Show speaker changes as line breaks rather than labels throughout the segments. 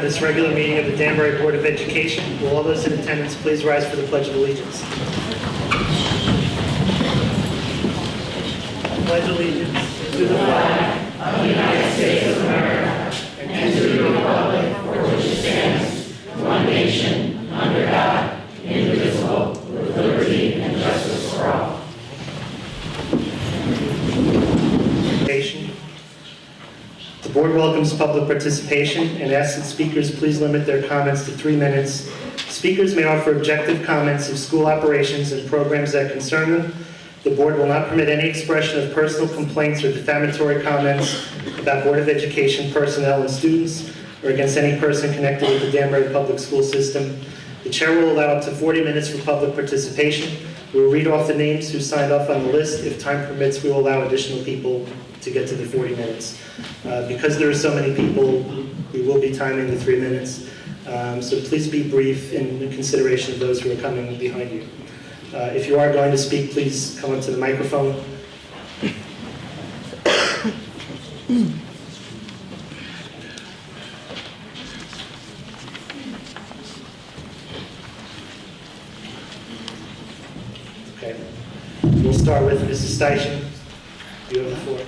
this regular meeting of the Danbury Board of Education. Will all those in attendance please rise for the Pledge of Allegiance? Pledge allegiance to the flag of the United States of America and to the republic for which it stands, one nation, under God, indivisible, with liberty and justice for all. The board welcomes public participation and asks that speakers please limit their comments to 3 minutes. Speakers may offer objective comments of school operations and programs that concern them. The board will not permit any expression of personal complaints or defamatory comments about Board of Education personnel and students or against any person connected with the Danbury Public School System. The chair will allow up to 40 minutes for public participation. We will read off the names who signed off on the list. If time permits, we will allow additional people to get to the 40 minutes. Because there are so many people, we will be timing the 3 minutes. So please be brief in consideration of those who are coming behind you. If you are going to speak, please come up to the microphone. Okay. We'll start with Mrs. Steichen. You have the floor.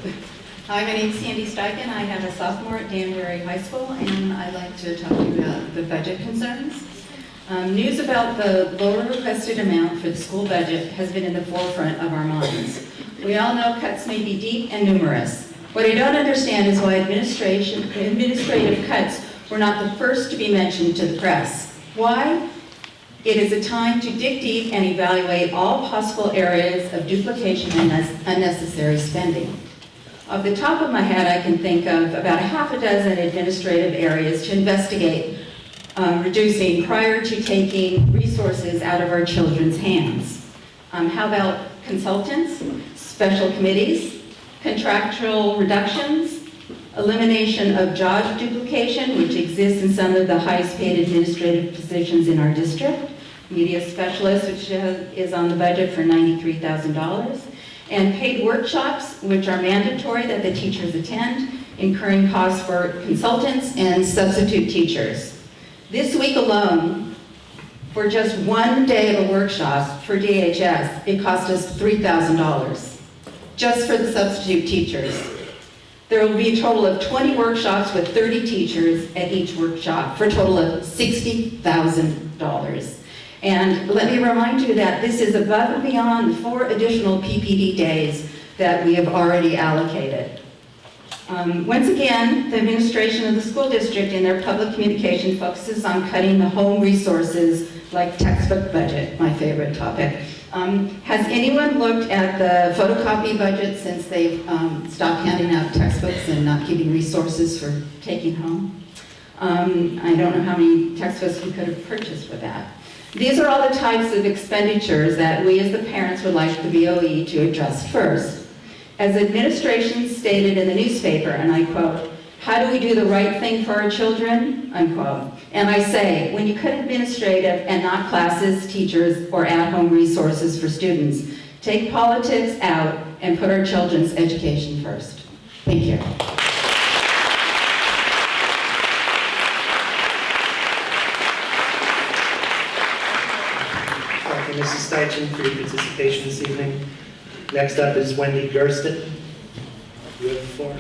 Hi, my name is Sandy Steichen. I am a sophomore at Danbury High School, and I'd like to talk to you about the budget concerns. News about the lower requested amount for the school budget has been in the forefront of our minds. We all know cuts may be deep and numerous. What I don't understand is why administrative cuts were not the first to be mentioned to the press. Why? It is a time to dig deep and evaluate all possible areas of duplication and unnecessary spending. Off the top of my head, I can think of about a half a dozen administrative areas to investigate reducing prior to taking resources out of our children's hands. How about consultants, special committees, contractual reductions, elimination of job duplication, which exists in some of the highest paid administrative positions in our district, media specialist, which is on the budget for $93,000, and paid workshops, which are mandatory that the teachers attend, incurring costs for consultants and substitute teachers. This week alone, for just one day of a workshop for DHS, it cost us $3,000, just for the substitute teachers. There will be a total of 20 workshops with 30 teachers at each workshop for a total of $60,000. And let me remind you that this is above and beyond the 4 additional PPD days that we have already allocated. Once again, the administration of the school district in their public communication focuses on cutting the home resources like textbook budget, my favorite topic. Has anyone looked at the photocopy budget since they've stopped handing out textbooks and not keeping resources for taking home? I don't know how many textbooks we could have purchased with that. These are all the types of expenditures that we as the parents would like the BOE to address first. As administration stated in the newspaper, and I quote, "How do we do the right thing for our children?" unquote. And I say, when you cut administrative and not classes, teachers, or at-home resources for students, take politics out and put our children's education first. Thank you.
Thank you, Mrs. Steichen, for your participation this evening. Next up is Wendy Gerston. You have the floor.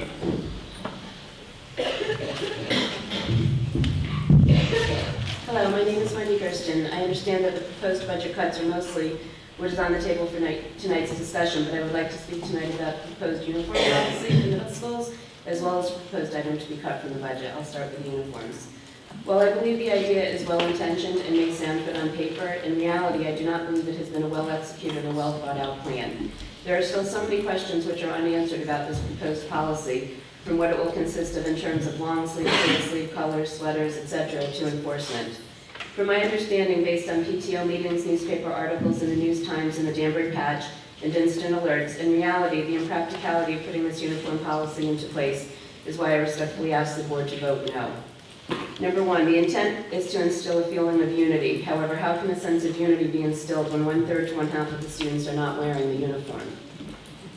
Hello, my name is Wendy Gerston. I understand that the proposed budget cuts are mostly what is on the table for tonight's discussion, but I would like to speak tonight about the proposed uniform policy for middle schools, as well as the proposed item to be cut from the budget. I'll start with the uniforms. While I believe the idea is well-intentioned and may sound good on paper, in reality I do not believe it has been a well-executed or well-thought-out plan. There are still so many questions which are unanswered about this proposed policy, from what it will consist of in terms of long sleeve, short sleeve, colors, sweaters, etc., to enforcement. From my understanding, based on PTO meetings, newspaper articles in the News Times and the Danbury Patch, and instant alerts, in reality, the impracticality of putting this uniform policy into place is why I respectfully ask the board to vote no. Number one, the intent is to instill a feeling of unity. However, how can a sense of unity be instilled when 1/3 to 1/2 of the students are not wearing the uniform?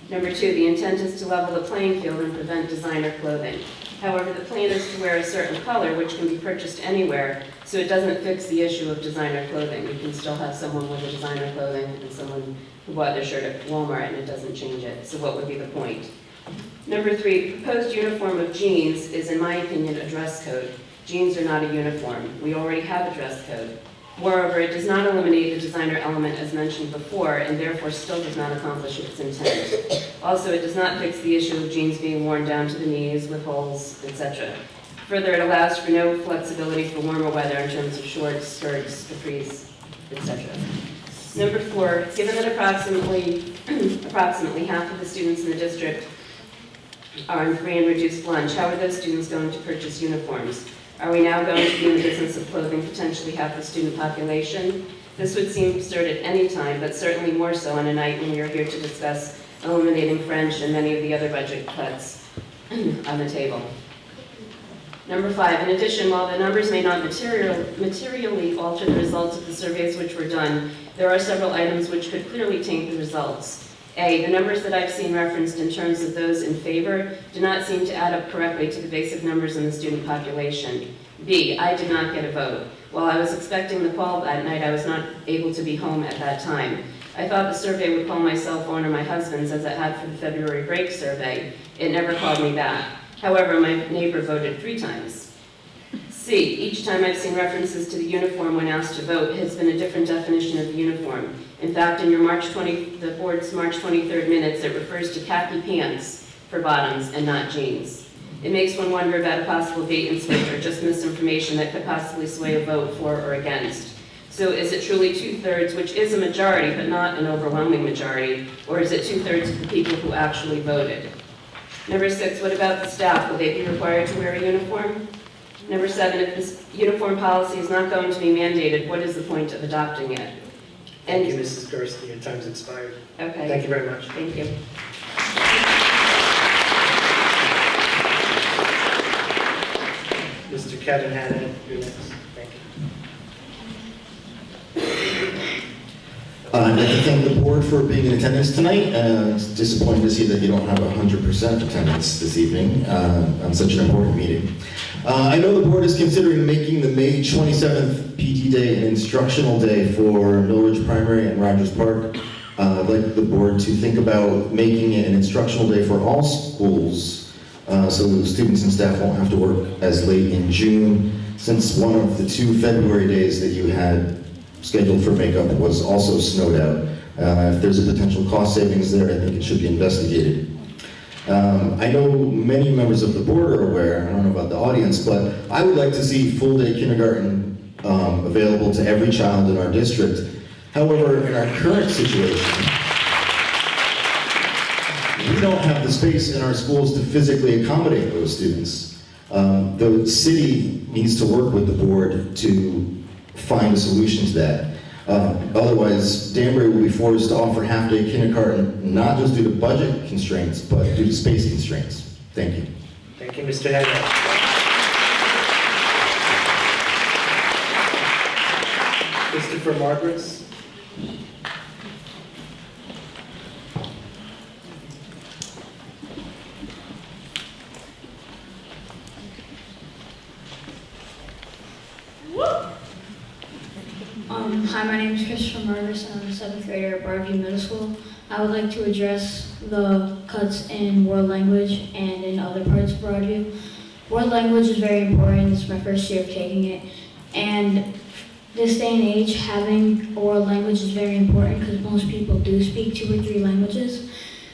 Number two, the intent is to level the playing field and prevent designer clothing. However, the plan is to wear a certain color, which can be purchased anywhere, so it doesn't fix the issue of designer clothing. You can still have someone with a designer clothing and someone who bought their shirt at Walmart, and it doesn't change it. So what would be the point? Number 3, proposed uniform of jeans is, in my opinion, a dress code. Jeans are not a uniform. We already have a dress code. Moreover, it does not eliminate the designer element as mentioned before, and therefore still does not accomplish its intent. Also, it does not fix the issue of jeans being worn down to the knees with holes, etc. Further, it allows for no flexibility for warmer weather in terms of shorts, skirts, capris, etc. Number 4, given that approximately half of the students in the district are in free and reduced lunch, how are those students going to purchase uniforms? Are we now going to be in the business of clothing potentially half the student population? This would seem absurd at any time, but certainly more so on a night when we are here to discuss eliminating French and many of the other budget cuts on the table. Number 5, in addition, while the numbers may not materially alter the results of the surveys which were done, there are several items which could clearly taint the results. A, the numbers that I've seen referenced in terms of those in favor do not seem to add up correctly to the basic numbers in the student population. B, I did not get a vote. While I was expecting the call that night, I was not able to be home at that time. I thought the survey would call my cell phone or my husband's as it had for the February break survey. It never called me back. However, my neighbor voted 3 times. C, each time I've seen references to the uniform when asked to vote has been a different definition of the uniform. In fact, in your the board's March 23rd minutes, it refers to khaki pants for bottoms and not jeans. It makes one wonder about a possible bait and switch or just misinformation that could possibly sway a vote for or against. So is it truly 2/3, which is a majority but not an overwhelming majority, or is it 2/3 of the people who actually voted? Number 6, what about the staff? Will they be required to wear a uniform? Number 7, if this uniform policy is not going to be mandated, what is the point of adopting it?
Thank you, Mrs. Gersten. Your time's expired.
Okay.
Thank you very much.
Thank you.
Mr. Kevin Hannan, you're next. Thank you.
I'd like to thank the board for being in attendance tonight. It's disappointing to see that you don't have 100% attendance this evening on such an important meeting. I know the board is considering making the May 27th PT Day an instructional day for Mill Ridge Primary and Rogers Park. I'd like the board to think about making it an instructional day for all schools so students and staff won't have to work as late in June, since one of the 2 February days that you had scheduled for makeup was also snowed out. If there's a potential cost savings there, I think it should be investigated. I know many members of the board are aware, I don't know about the audience, but I would like to see full-day kindergarten available to every child in our district. However, in our current situation, we don't have the space in our schools to physically accommodate those students. The city needs to work with the board to find a solution to that. Otherwise, Danbury will be forced to offer half-day kindergarten, not just due to budget constraints, but due to space constraints. Thank you.
Thank you, Mr. Hannan. Christopher Margaret's.
Hi, my name is Christopher Marvis. I'm a 7th grader at Broadview Middle School. I would like to address the cuts in world language and in other parts of Broadview. World language is very important. It's my first year of taking it. And this day and age, having a world language is very important because most people do speak 2 or 3 languages.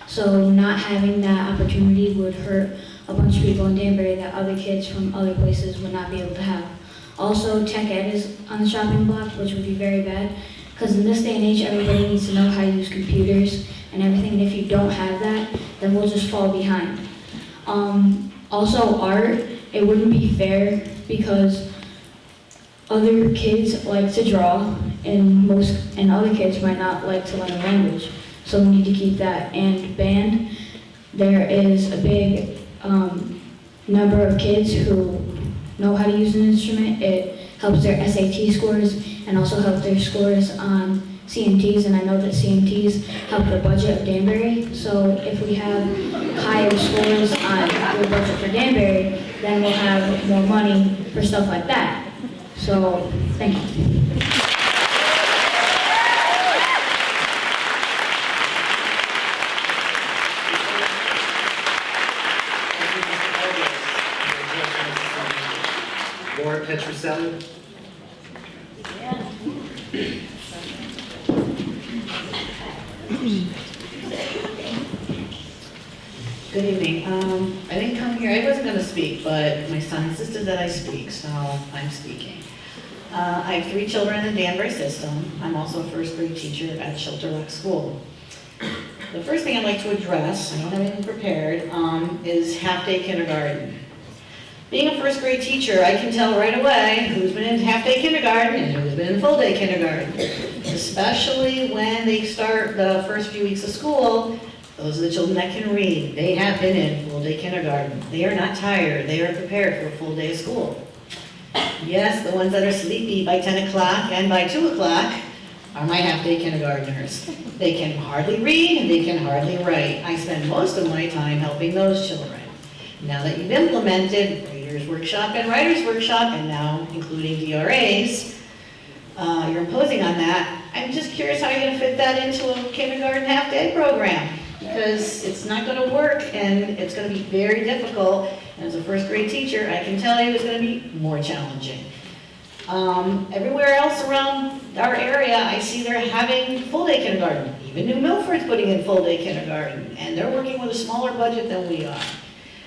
So not having that opportunity would hurt a bunch of people in Danbury that other kids from other places would not be able to have. Also, tech ed is on the chopping block, which would be very bad, because in this day and age, everybody needs to know how to use computers and everything, and if you don't have that, then we'll just fall behind. Also, art, it wouldn't be fair, because other kids like to draw, and other kids might not like to learn a language, so we need to keep that. And band, there is a big number of kids who know how to use an instrument. It helps their SAT scores and also helps their scores on CMTs, and I know that CMTs help the budget of Danbury. So if we have higher scores on the budget for Danbury, then we'll have more money for stuff like that. So, thank you.
Laura Petruselli.
Good evening. I didn't come here, I wasn't gonna speak, but my son insisted that I speak, so I'm speaking. I have 3 children in the Danbury system. I'm also a first grade teacher at Shelter Rock School. The first thing I'd like to address, I don't have anything prepared, is half-day kindergarten. Being a first grade teacher, I can tell right away who's been in half-day kindergarten and who's been in full-day kindergarten. Especially when they start the first few weeks of school, those are the children that can read. They have been in full-day kindergarten. They are not tired. They are prepared for a full day of school. Yes, the ones that are sleepy by 10 o'clock and by 2 o'clock are my half-day kindergartners. They can hardly read and they can hardly write. I spend most of my time helping those children. Now that you've implemented Readers Workshop and Writers Workshop, and now including DRAs, you're imposing on that, I'm just curious how you're going to fit that into a kindergarten half-day program. Because it's not going to work and it's going to be very difficult. And as a first grade teacher, I can tell you it's going to be more challenging. Everywhere else around our area, I see they're having full-day kindergarten. Even New Milford's putting in full-day kindergarten, and they're working with a smaller budget than we are.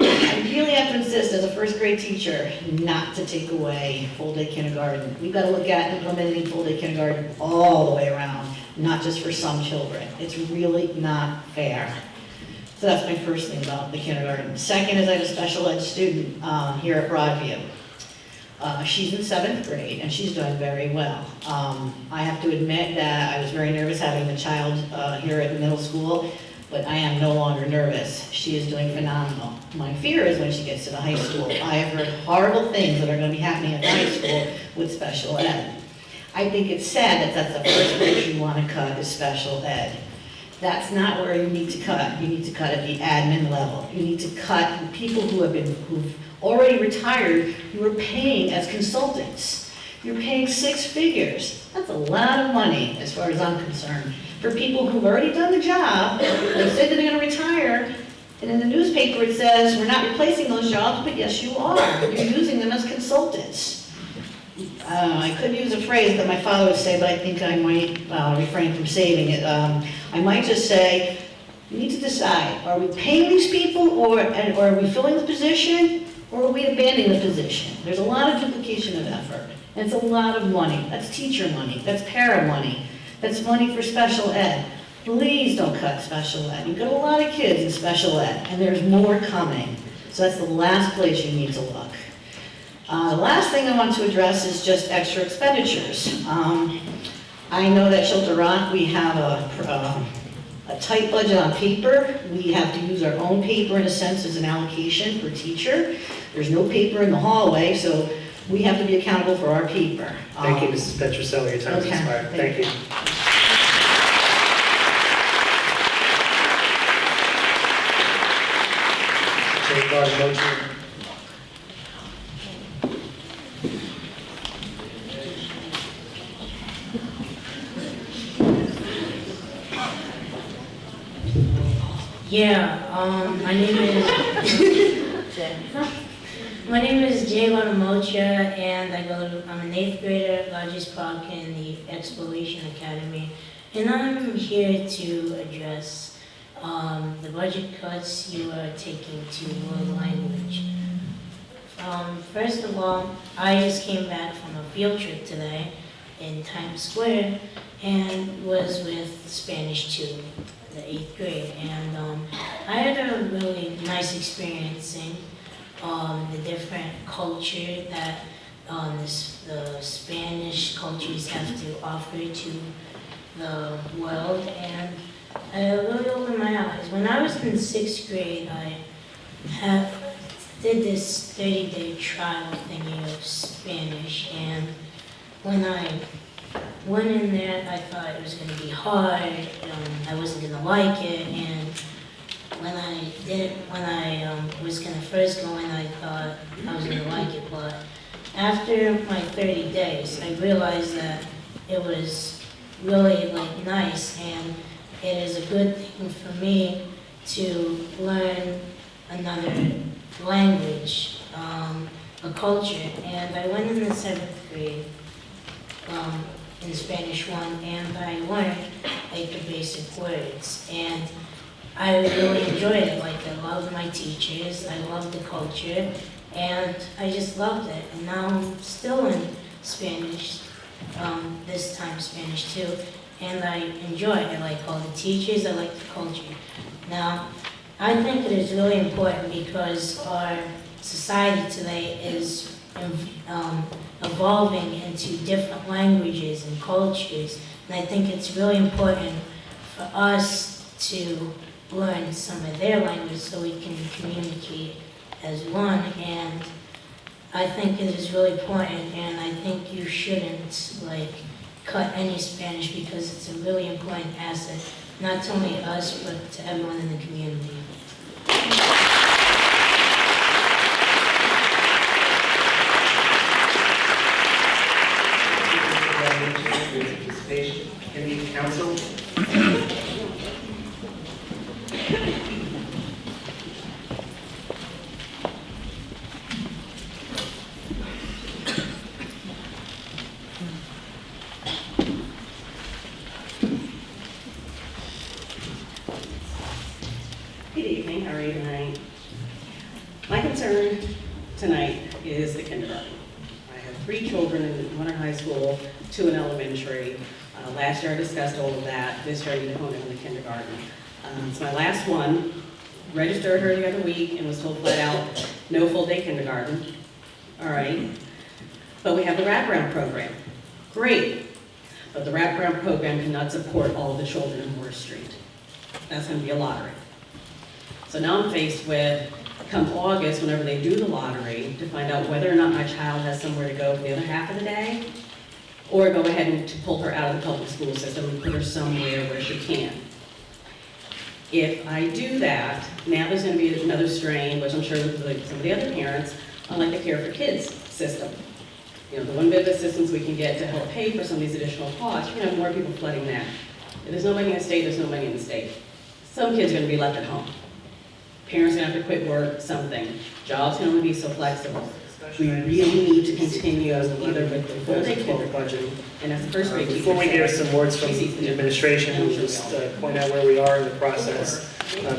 I really have to insist as a first grade teacher not to take away full-day kindergarten. We've got to look at implementing full-day kindergarten all the way around, not just for some children. It's really not fair. So that's my first thing about the kindergarten. Second is I have a special ed student here at Broadview. She's in 7th grade and she's doing very well. I have to admit that I was very nervous having the child here at the middle school, but I am no longer nervous. She is doing phenomenal. My fear is when she gets to the high school. I have heard horrible things that are going to be happening at the high school with special ed. I think it's sad that that's the first place you want to cut is special ed. That's not where you need to cut. You need to cut at the admin level. You need to cut the people who've already retired, you are paying as consultants. You're paying 6 figures. That's a lot of money as far as I'm concerned. For people who've already done the job, they said that they're going to retire, and in the newspaper it says, we're not replacing those jobs, but yes you are. You're using them as consultants. I could use a phrase that my father would say, but I think I might refrain from saving it. I might just say, you need to decide, are we paying these people, or are we filling the position, or are we abandoning the position? There's a lot of duplication of effort, and it's a lot of money. That's teacher money, that's para money, that's money for special ed. Please don't cut special ed. You've got a lot of kids in special ed, and there's more coming. So that's the last place you need to look. The last thing I want to address is just extra expenditures. I know that Shelter Rock, we have a tight budget on paper. We have to use our own paper in a sense as an allocation per teacher. There's no paper in the hallway, so we have to be accountable for our paper.
Thank you, Mrs. Petruselli, your time has
Okay,
expired. Thank you. Take our motion.
My name is Jay Laramocha, and I'm an 8th grader at Lodges Park in the Exploration Academy, and I'm here to address the budget cuts you are taking to world language. First of all, I just came back from a field trip today in Times Square and was with Spanish 2, the 8th grade, and I had a really nice experiencing the different culture that the Spanish countries have to offer to the world, and it really opened my eyes. When I was in 6th grade, I did this 30-day trial thingy of Spanish, and when I went in there, I thought it was going to be hard, I wasn't going to like it, and when I was gonna first go in, I thought I was gonna like it, but after my 30 days, I realized that it was really like nice, and it is a good thing for me to learn another language, a culture. And I went in the 7th grade in Spanish 1, and I learned like the basic words, and I really enjoyed it. Like, I loved my teachers, I loved the culture, and I just loved it. And now I'm still in Spanish, this time Spanish 2, and I enjoy it. I like all the teachers, I like the culture. Now, I think it is really important because our society today is evolving into different languages and cultures, and I think it's really important for us to learn some of their language so we can communicate as one. And I think it is really important, and I think you shouldn't like cut any Spanish because it's a really important asset, not to only us, but to everyone in the community.
Participation. Any council?
Good evening, how are you tonight? My concern tonight is the kindergarten. I have 3 children in one in high school, 2 in elementary. Last year I discussed all of that. This year I need to hone in on the kindergarten. It's my last one. Registered her the other week and was told flat out, no full day kindergarten. All right. But we have the wraparound program. Great. But the wraparound program cannot support all of the children in Moore Street. That's going to be a lottery. So now I'm faced with, come August, whenever they do the lottery, to find out whether or not my child has somewhere to go for the other half of the day, or go ahead and to pull her out of the public school system and put her somewhere where she can. If I do that, now there's going to be another strain, which I'm sure like some of the other parents, on like the Care for Kids system. You know, the one bit of assistance we can get to help pay for some of these additional costs, you're going to have more people flooding that. If there's no money in the state, there's no money in the state. Some kids are going to be left at home. Parents are going to have to quit work, something. Jobs can only be so flexible. We really need to continue either with the full day kindergarten, and as the first grade teacher.
Before we hear some words from the administration, we'll just point out where we are in the process.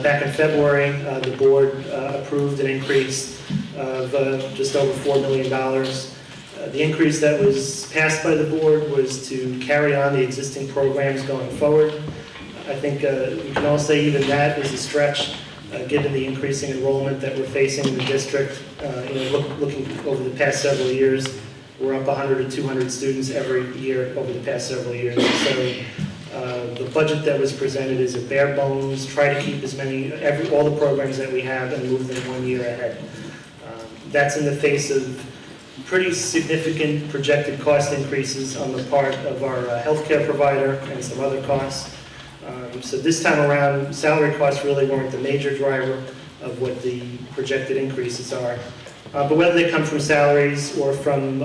Back in February, the board approved an increase of just over $4 million. The increase that was passed by the board was to carry on the existing programs going forward. I think we can all say even that is a stretch, given the increasing enrollment that we're facing in the district. Looking over the past several years, we're up 100 to 200 students every year over the past several years. So the budget that was presented is a bare bones, try to keep all the programs that we have and move them 1 year ahead. That's in the face of pretty significant projected cost increases on the part of our healthcare provider and some other costs. So this time around, salary costs really weren't the major driver of what the projected increases are. But whether they come from salaries or from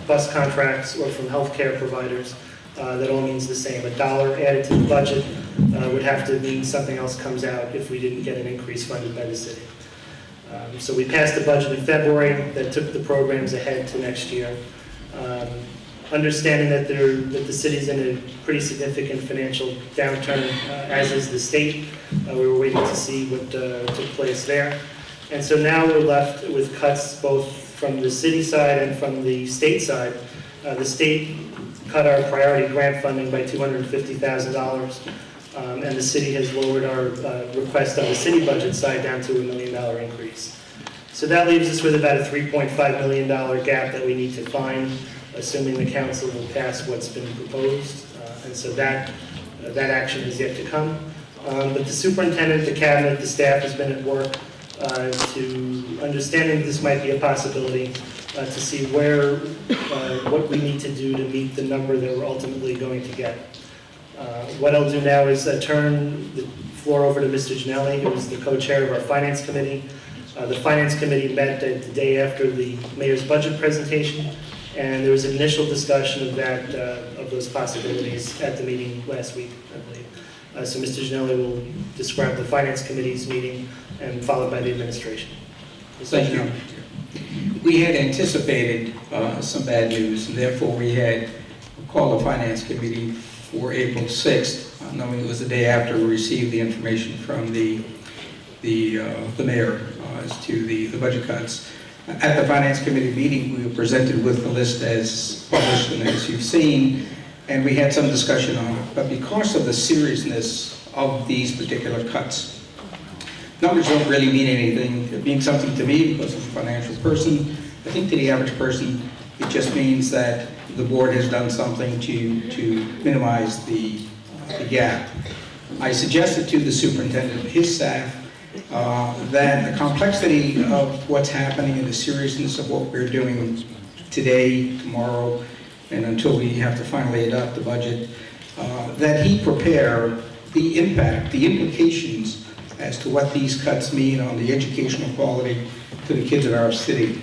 bus contracts or from healthcare providers, that all means the same. $1 added to the budget would have to mean something else comes out if we didn't get an increase funded by the city. So we passed the budget in February that took the programs ahead to next year. Understanding that the city's in a pretty significant financial downturn, as is the state. We were waiting to see what took place there. And so now we're left with cuts both from the city side and from the state side. The state cut our priority grant funding by $250,000, and the city has lowered our request on the city budget side down to $1 million increase. So that leaves us with about a $3.5 million gap that we need to find, assuming the council will pass what's been proposed. And so that action is yet to come. But the superintendent, the cabinet, the staff has been at work to understanding this might be a possibility, to see what we need to do to meet the number that we're ultimately going to get. What I'll do now is turn the floor over to Mr. Janelli, who is the co-chair of our Finance Committee. The Finance Committee met the day after the mayor's budget presentation, and there was an initial discussion of that, of those possibilities at the meeting last week, I believe. So Mr. Janelli will describe the Finance Committee's meeting, and followed by the administration.
Thank you. We had anticipated some bad news, and therefore we had called the Finance Committee for April 6th, knowing it was the day after we received the information from the mayor as to the budget cuts. At the Finance Committee meeting, we were presented with the list as published and as you've seen, and we had some discussion on it. But because of the seriousness of these particular cuts, numbers don't really mean anything. It means something to me because I'm a financial person. I think to the average person, it just means that the board has done something to minimize the gap. I suggested to the superintendent and his staff that the complexity of what's happening and the seriousness of what we're doing today, tomorrow, and until we have to finally adopt the budget, that he prepare the impact, the implications as to what these cuts mean on the educational quality to the kids in our city.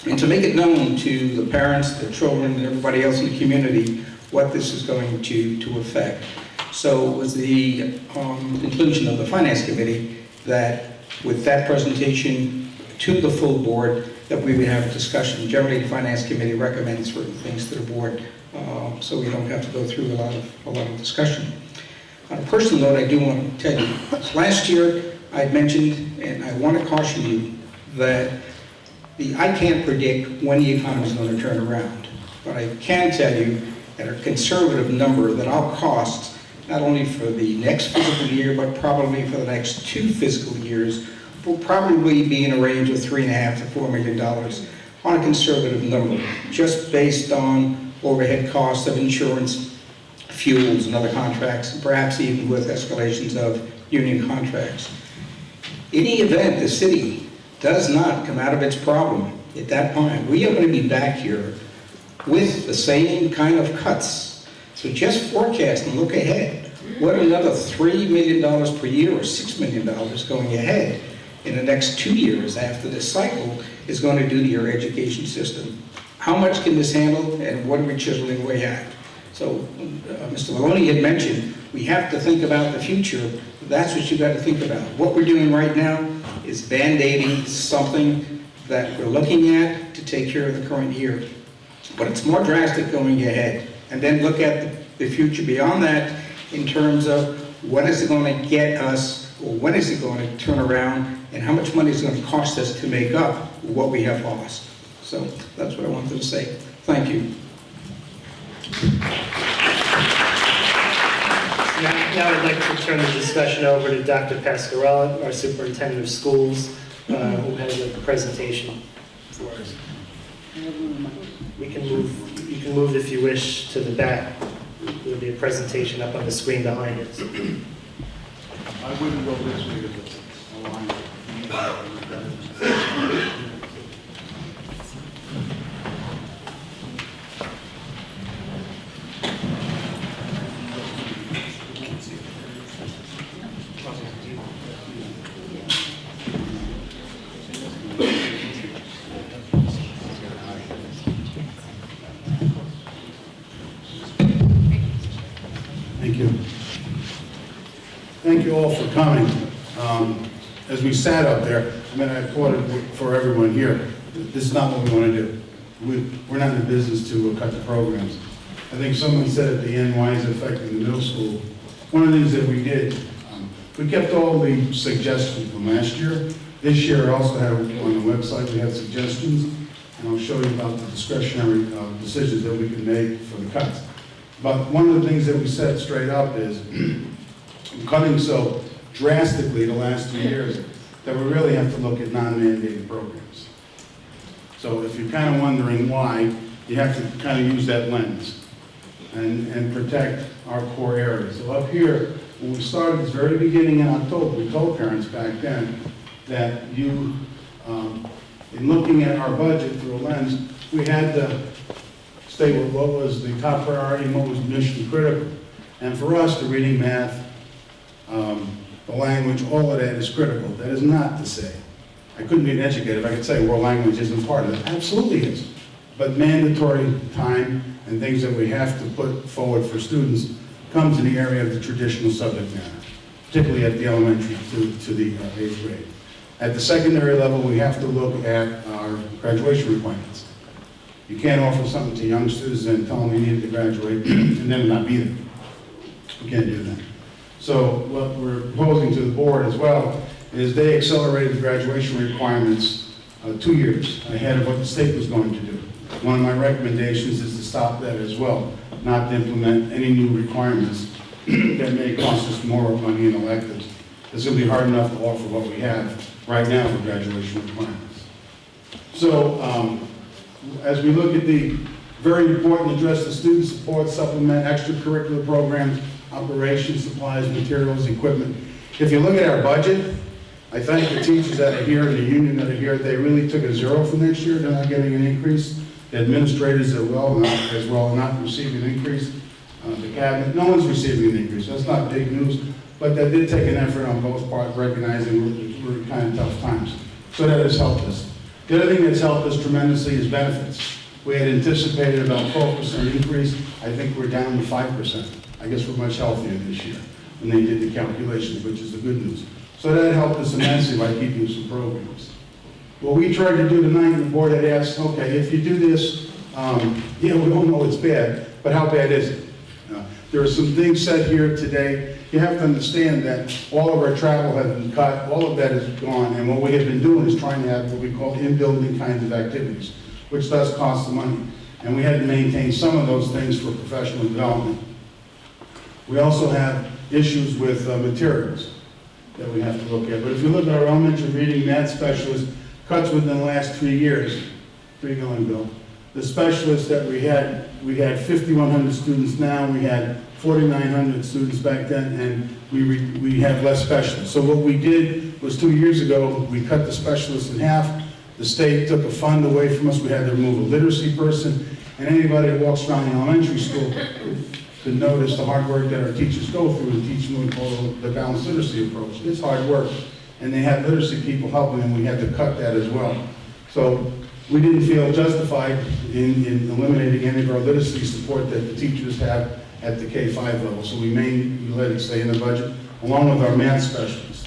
And to make it known to the parents, the children, and everybody else in the community what this is going to affect. So it was the conclusion of the Finance Committee that with that presentation to the full board, that we would have a discussion. Generally, the Finance Committee recommends certain things to the board, so we don't have to go through a lot of discussion. On a personal note, I do want to tell you, last year I mentioned, and I want to caution you, that I can't predict when the economy is going to turn around. But I can tell you at a conservative number that our costs, not only for the next fiscal year, but probably for the next 2 fiscal years, will probably be in a range of $3.5 to $4 million on a conservative number, just based on overhead costs of insurance, fuels, and other contracts, and perhaps even with escalations of union contracts. In any event, the city does not come out of its problem at that point. We are going to be back here with the same kind of cuts. So just forecast and look ahead. What another $3 million per year or $6 million going ahead in the next 2 years after this cycle is going to do to your education system. How much can this handle, and what are we chiseling away at? So Mr. Maloney had mentioned we have to think about the future. That's what you got to think about. What we're doing right now is band-aiding something that we're looking at to take care of the current year. But it's more drastic going ahead. And then look at the future beyond that in terms of what is it going to get us, or when is it going to turn around, and how much money is it going to cost us to make up what we have lost. So that's what I wanted to say. Thank you.
Now I'd like to turn the discussion over to Dr. Pasquarella, our superintendent of schools, who has a presentation for us. You can move if you wish to the back. There'll be a presentation up on the screen behind it.
I wouldn't go this way to the line. Thank you. Thank you all for coming. As we sat up there, I mean, I applauded for everyone here. This is not what we want to do. We're not in the business to cut the programs. I think someone said at the end, why is it affecting the middle school? One of the things that we did, we kept all the suggestions from last year. This year, I also have on the website, we have suggestions, and I'll show you about the discretionary decisions that we can make for the cuts. But one of the things that we said straight up is cutting so drastically the last 2 years that we really have to look at non-mandated programs. So if you're kind of wondering why, you have to kind of use that lens and protect our core areas. So up here, when we started at the very beginning in October, we told parents back then that in looking at our budget through a lens, we had to state what was the top priority and what was mission critical. And for us, the reading, math, the language, all of that is critical. That is not to say, I couldn't be an educator if I could say world language isn't part of it. Absolutely is. But mandatory time and things that we have to put forward for students comes in the area of the traditional subject matter, particularly at the elementary to the 8th grade. At the secondary level, we have to look at our graduation requirements. You can't offer something to young students and tell them you need to graduate and then not be there. We can't do that. So what we're proposing to the board as well is they accelerated the graduation requirements 2 years ahead of what the state was going to do. One of my recommendations is to stop that as well, not to implement any new requirements that may cost us more money in electives. It's going to be hard enough to offer what we have right now for graduation requirements. So as we look at the very important address the student support, supplement, extracurricular programs, operations, supplies, materials, equipment. If you look at our budget, I thank the teachers that are here and the union that are here. They really took a zero for next year. They're not getting an increase. The administrators as well are not receiving an increase. The cabinet, no one's receiving an increase. That's not big news, but that did take an effort on both parts, recognizing we're in kind of tough times. So that has helped us. The other thing that's helped us tremendously is benefits. We had anticipated about 12% increase. I think we're down to 5%. I guess we're much healthier this year when they did the calculations, which is the good news. So that helped us immensely by keeping some programs. What we tried to do tonight, and the board had asked, okay, if you do this, we all know it's bad, but how bad is it? There are some things said here today. You have to understand that all of our travel has been cut, all of that is gone, and what we have been doing is trying to have what we call in-building kinds of activities, which does cost some money. And we had to maintain some of those things for professional development. We also have issues with materials that we have to look at. But if you look at our elementary reading math specialists, cuts within the last 3 years, $3 million, Bill. The specialists that we had 5,100 students now, we had 4,900 students back then, and we have less specialists. So what we did was 2 years ago, we cut the specialists in half. The state took a fund away from us. We had to remove a literacy person, and anybody that walks around the elementary school could notice the hard work that our teachers go through and teach them what we call the balanced literacy approach. It's hard work, and they had literacy people helping them. We had to cut that as well. So we didn't feel justified in eliminating any of our literacy support that the teachers have at the K-5 level. So we let it stay in the budget, along with our math specialists.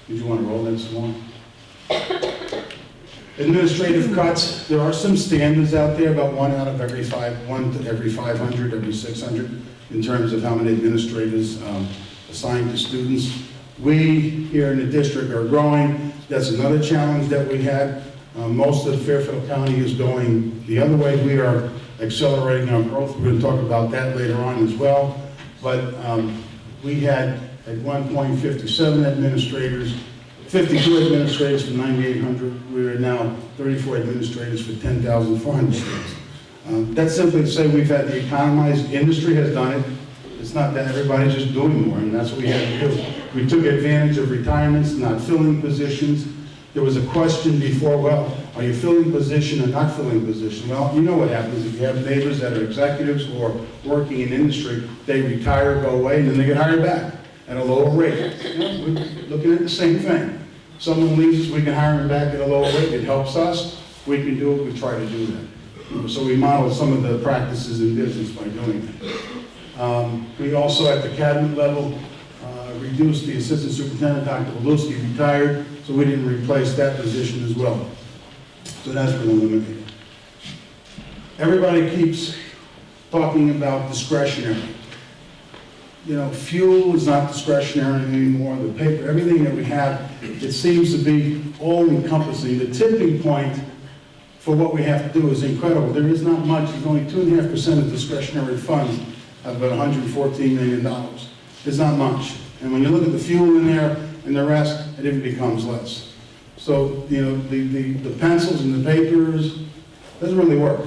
Did you want to roll that some more? Administrative cuts, there are some standards out there, about one to every 500, every 600, in terms of how many administrators assigned to students. We here in the district are growing. That's another challenge that we had. Most of Fairfield County is going the other way. We are accelerating our growth. We're going to talk about that later on as well. But we had at one point 57 administrators, 52 administrators for 9,800. We are now 34 administrators for 10,400 students. That's simply to say we've had the economized industry has done it. It's not that everybody's just doing more, and that's what we had to do. We took advantage of retirements, not filling positions. There was a question before, well, are you filling position or not filling position? Well, you know what happens if you have neighbors that are executives or working in industry, they retire, go away, and then they get hired back at a lower rate. You know, we're looking at the same thing. Someone leaves us, we can hire them back at a lower rate. It helps us. We can do it. We try to do that. So we model some of the practices in business by doing that. We also, at the cabinet level, reduced the assistant superintendent, Dr. Walewski, retired, so we didn't replace that position as well. So that's been eliminated. Everybody keeps talking about discretionary. You know, fuel is not discretionary anymore. The paper, everything that we have, it seems to be all-encompassing. The tipping point for what we have to do is incredible. There is not much. There's only 2.5% of discretionary funds of about $114 million. It's not much. And when you look at the fuel in there and the rest, it even becomes less. So, you know, the pencils and the papers doesn't really work.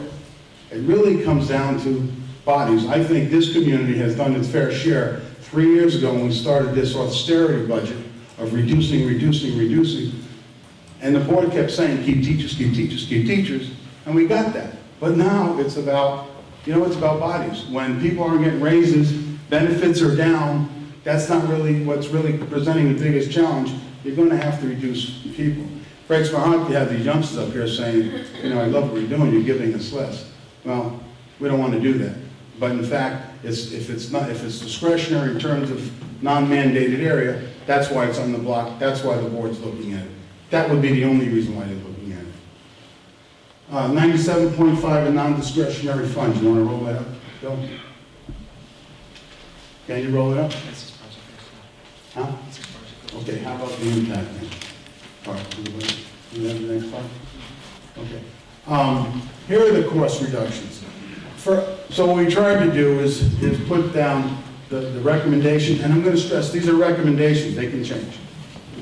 It really comes down to bodies. I think this community has done its fair share. 3 years ago when we started this austerity budget of reducing, and the board kept saying, keep teachers, keep teachers, keep teachers, and we got that. But now it's about, you know, it's about bodies. When people aren't getting raises, benefits are down, that's not really what's really presenting the biggest challenge. You're going to have to reduce people. Breaks my heart to have these youngsters up here saying, I love what you're doing, you're giving us less. Well, we don't want to do that. But in fact, if it's discretionary in terms of non-mandated area, that's why it's on the block, that's why the board's looking at it. That would be the only reason why they're looking at it. 97.5 in non-discretionary funds. You want to roll that up, Bill? Can you roll it up? Huh? Okay, how about the impact then? All right, do you have the next part? Okay. Here are the cost reductions. So what we tried to do is put down the recommendation, and I'm going to stress, these are recommendations, they can change.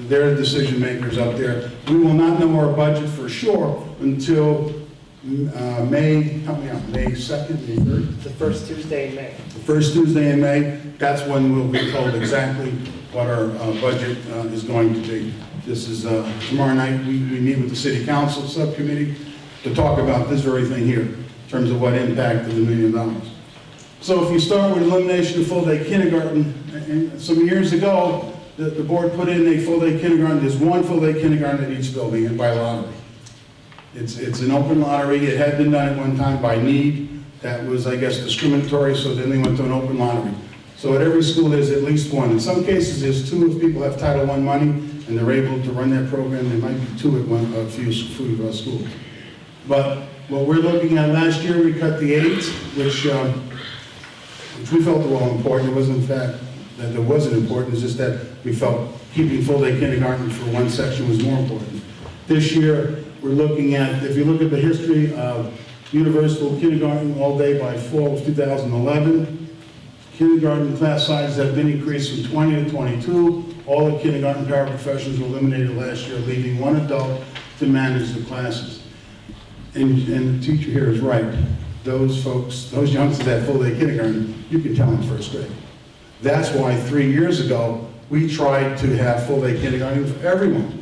They're the decision makers up there. We will not know our budget for sure until May 2nd, May 3rd?
The first Tuesday in May.
The first Tuesday in May, that's when we'll be told exactly what our budget is going to be. This is tomorrow night, we meet with the City Council Subcommittee to talk about this very thing here, in terms of what impact of the $1 million. So if you start with elimination of full-day kindergarten, and some years ago, the board put in a full-day kindergarten. There's one full-day kindergarten at each building, and by lottery. It's an open lottery. It had been done at one time by need. That was, I guess, discriminatory, so then they went to an open lottery. So at every school, there's at least one. In some cases, there's two if people have Title I money, and they're able to run that program. There might be two at a few schools. But what we're looking at last year, we cut the aides, which we felt were all important. It wasn't, in fact, that it wasn't important. It's just that we felt keeping full-day kindergarten for one section was more important. This year, we're looking at, if you look at the history of universal kindergarten all day by fall of 2011, kindergarten class sizes have been increased from 20 to 22. All the kindergarten paraprofessionals were eliminated last year, leaving one adult to manage the classes. And the teacher here is right. Those folks, those youngsters at full-day kindergarten, you can tell in first grade. That's why 3 years ago, we tried to have full-day kindergarten for everyone.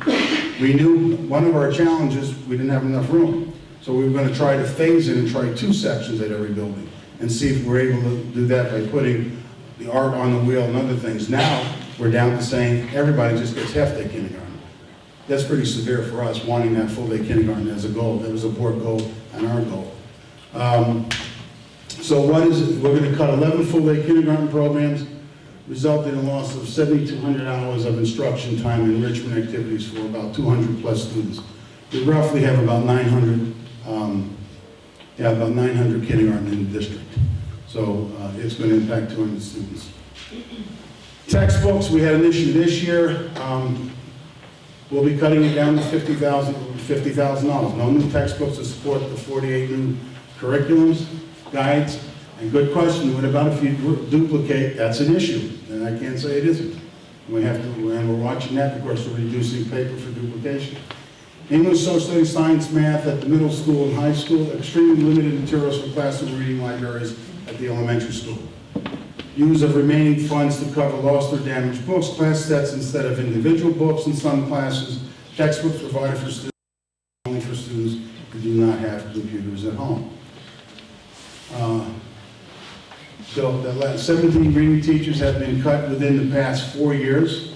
We knew one of our challenges, we didn't have enough room. So we were going to try to phase it and try 2 sections at every building and see if we're able to do that by putting the art on the wheel and other things. Now, we're down to saying everybody just gets half-day kindergarten. That's pretty severe for us, wanting that full-day kindergarten as a goal. That was a board goal and our goal. So what is it? We're going to cut 11 full-day kindergarten programs, resulting in a loss of 7,200 hours of instruction time and enrichment activities for about 200 plus students. We roughly have about 900 kindergarten in the district. So it's going to impact 200 students. Textbooks, we had an issue this year. We'll be cutting it down to $50,000. No new textbooks to support the 48 new curriculums, guides. And good question, what about if you duplicate? That's an issue, and I can't say it isn't. And we're watching that because we're reducing paper for duplication. English, social studies, science, math at the middle school and high school, extremely limited materials for classroom reading libraries at the elementary school. Use of remaining funds to cover lost or damaged books, class sets instead of individual books in some classes, textbooks provided for students, only for students who do not have computers at home. So the last 17 reading teachers have been cut within the past 4 years.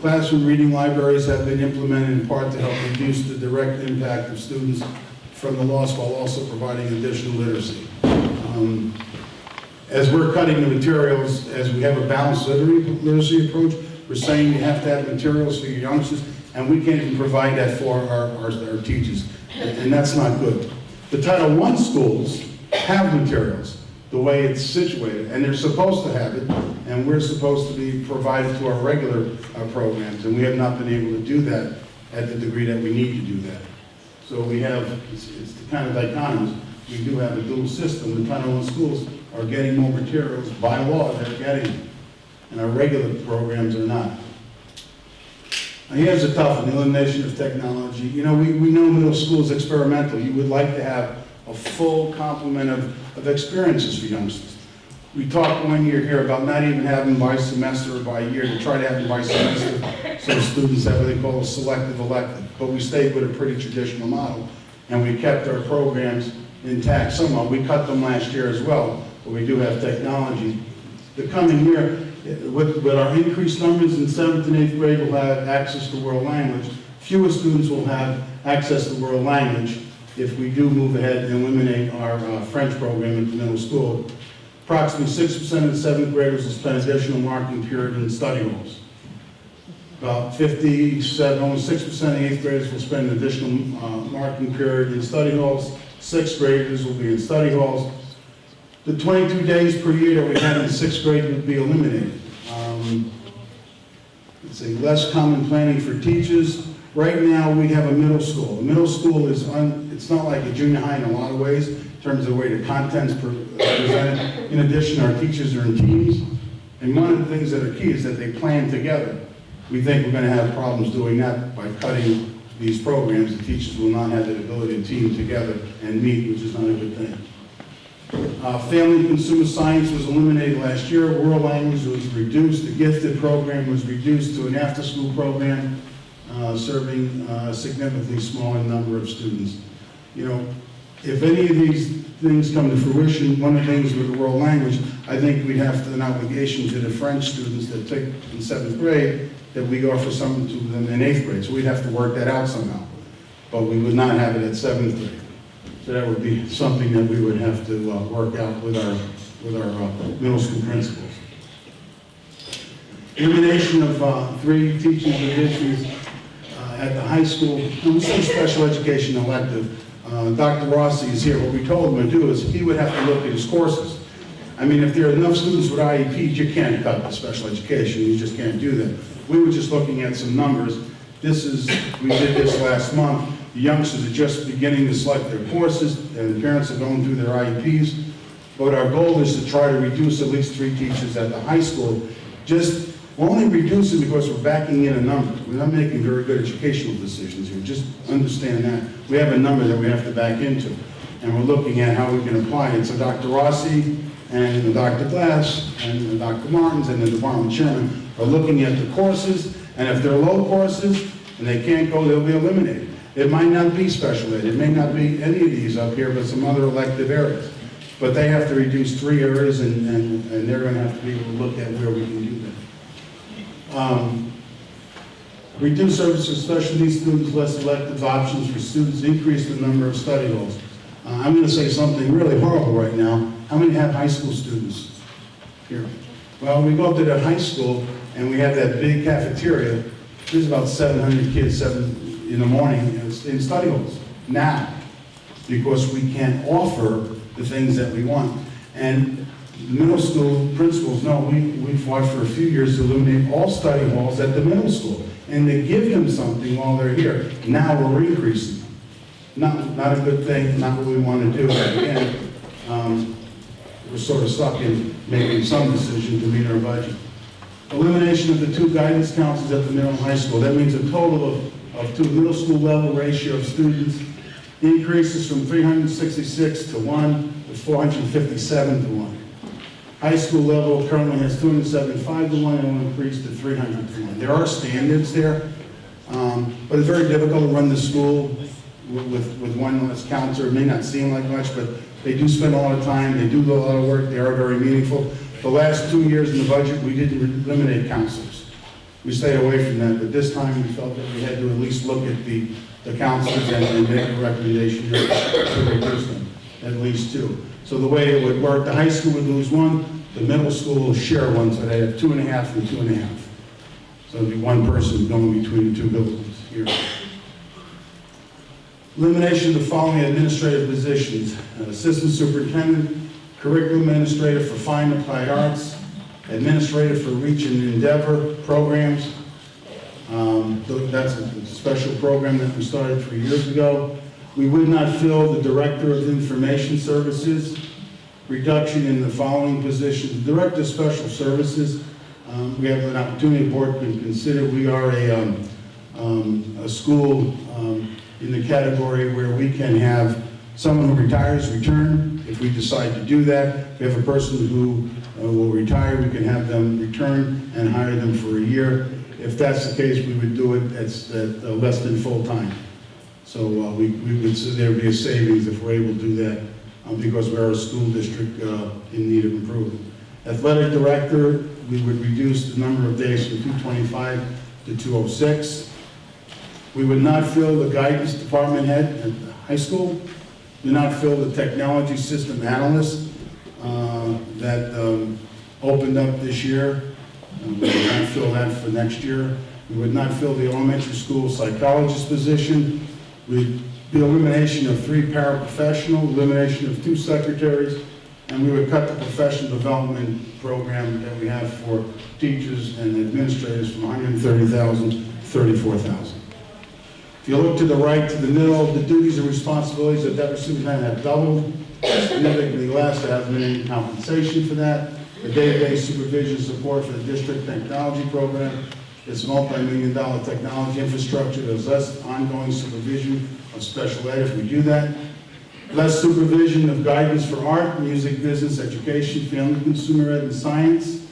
Classroom reading libraries have been implemented in part to help reduce the direct impact of students from the loss while also providing additional literacy. As we're cutting the materials, as we have a balanced literacy approach, we're saying you have to have materials for your youngsters, and we can't even provide that for our teachers, and that's not good. The Title I schools have materials the way it's situated, and they're supposed to have it, and we're supposed to be provided to our regular programs, and we have not been able to do that at the degree that we need to do that. So we have, it's the kind of dichotomies. We do have a dual system. The Title I schools are getting more materials by law, they're getting them, and our regular programs are not. Now here's a tough one, elimination of technology. You know, we know middle school is experimental. You would like to have a full complement of experiences for youngsters. We talked 1 year here about not even having by semester or by year, to try to have them by semester so students have what they call a selective elective. But we stayed with a pretty traditional model, and we kept our programs intact somewhat. We cut them last year as well, but we do have technology the coming year, with our increased numbers in 7th and 8th grade, will have access to world language. Fewer students will have access to world language if we do move ahead and eliminate our French program at the middle school. Approximately 6% of the 7th graders will spend additional marking period in study halls. About 57, almost 6% of the 8th graders will spend an additional marking period in study halls. 6th graders will be in study halls. The 22 days per year that we had in the 6th grade would be eliminated. It's a less common planning for teachers. Right now, we have a middle school. A middle school is, it's not like a junior high in a lot of ways, in terms of the way the content's presented. In addition, our teachers are in teams. And one of the things that are key is that they plan together. We think we're going to have problems doing that by cutting these programs. The teachers will not have the ability to team together and meet, which is not a good thing. Family and consumer science was eliminated last year. World language was reduced. The gifted program was reduced to an after-school program, serving a significantly smaller number of students. You know, if any of these things come to fruition, one of the things with the world language, I think we'd have an obligation to the French students that take in 7th grade that we offer some to them in 8th grade. So we'd have to work that out somehow. But we would not have it at 7th grade. So that would be something that we would have to work out with our middle school principals. Elimination of 3 teaching positions at the high school. And we say special education elective. Dr. Rossi is here. What we told him to do is he would have to look at his courses. I mean, if there are enough students with IEPs, you can't cut the special education. You just can't do that. We were just looking at some numbers. We did this last month. The youngsters are just beginning to select their courses, and the parents are going through their IEPs. But our goal is to try to reduce at least 3 teachers at the high school. We're only reducing because we're backing in a number. We're not making very good educational decisions here. Just understand that. We have a number that we have to back into, and we're looking at how we can apply it. So Dr. Rossi and Dr. Glass and Dr. Martins and the department chairman are looking at the courses, and if they're low courses and they can't go, they'll be eliminated. It might not be special ed. It may not be any of these up here, but some other elective areas. But they have to reduce 3 areas, and they're going to have to be able to look at where we can do that. Reduce services for special needs students, less elective options for students, increase the number of study halls. I'm going to say something really horrible right now. How many have high school students here? Well, we go up to that high school, and we have that big cafeteria. There's about 700 kids, 7 in the morning in study halls now, because we can't offer the things that we want. And the middle school principals know we fought for a few years to eliminate all study halls at the middle school, and to give them something while they're here. Now we're increasing them. Not a good thing, not what we want to do. But again, we're sort of stuck in making some decision to meet our budget. Elimination of the 2 guidance counselors at the middle and high school. That means a total of 2 middle school level ratio of students increases from 366 to 1 to 457 to 1. High school level currently has 275 to 1 and will increase to 300 to 1. There are standards there, but it's very difficult to run the school with one less counselor. It may not seem like much, but they do spend a lot of time, they do a lot of work, they are very meaningful. The last 2 years in the budget, we didn't eliminate counselors. We stayed away from that, but this time we felt that we had to at least look at the counselors and make a recommendation to reduce them, at least 2. So the way it would work, the high school would lose 1, the middle school will share 1, so they have 2.5 and 2.5. So it'd be 1 person going between the 2 buildings here. Elimination of the following administrative positions: assistant superintendent, curriculum administrator for fine applied arts, administrator for reach and endeavor programs. That's a special program that we started 3 years ago. We would not fill the director of information services. Reduction in the following positions: director of special services. We have an opportunity the board can consider. We are a school in the category where we can have someone who retires return. If we decide to do that, we have a person who will retire, we can have them return and hire them for a year. If that's the case, we would do it at less than full time. So we would say there would be a savings if we're able to do that, because we're a school district in need of improvement. Athletic director, we would reduce the number of days from 225 to 206. We would not fill the guidance department head at the high school. Do not fill the technology system analyst that opened up this year. We would not fill that for next year. We would not fill the elementary school psychologist position. The elimination of 3 paraprofessional, elimination of 2 secretaries, and we would cut the professional development program that we have for teachers and administrators from $130,000 to $34,000. If you look to the right, to the middle, the duties and responsibilities of deputy superintendent have doubled, significantly less. There hasn't been any compensation for that. The day-to-day supervision support for the district technology program, it's multi-million-dollar technology infrastructure. There's less ongoing supervision of special ed if we do that. Less supervision of guidance for art, music, business, education, family, consumer ed, and science.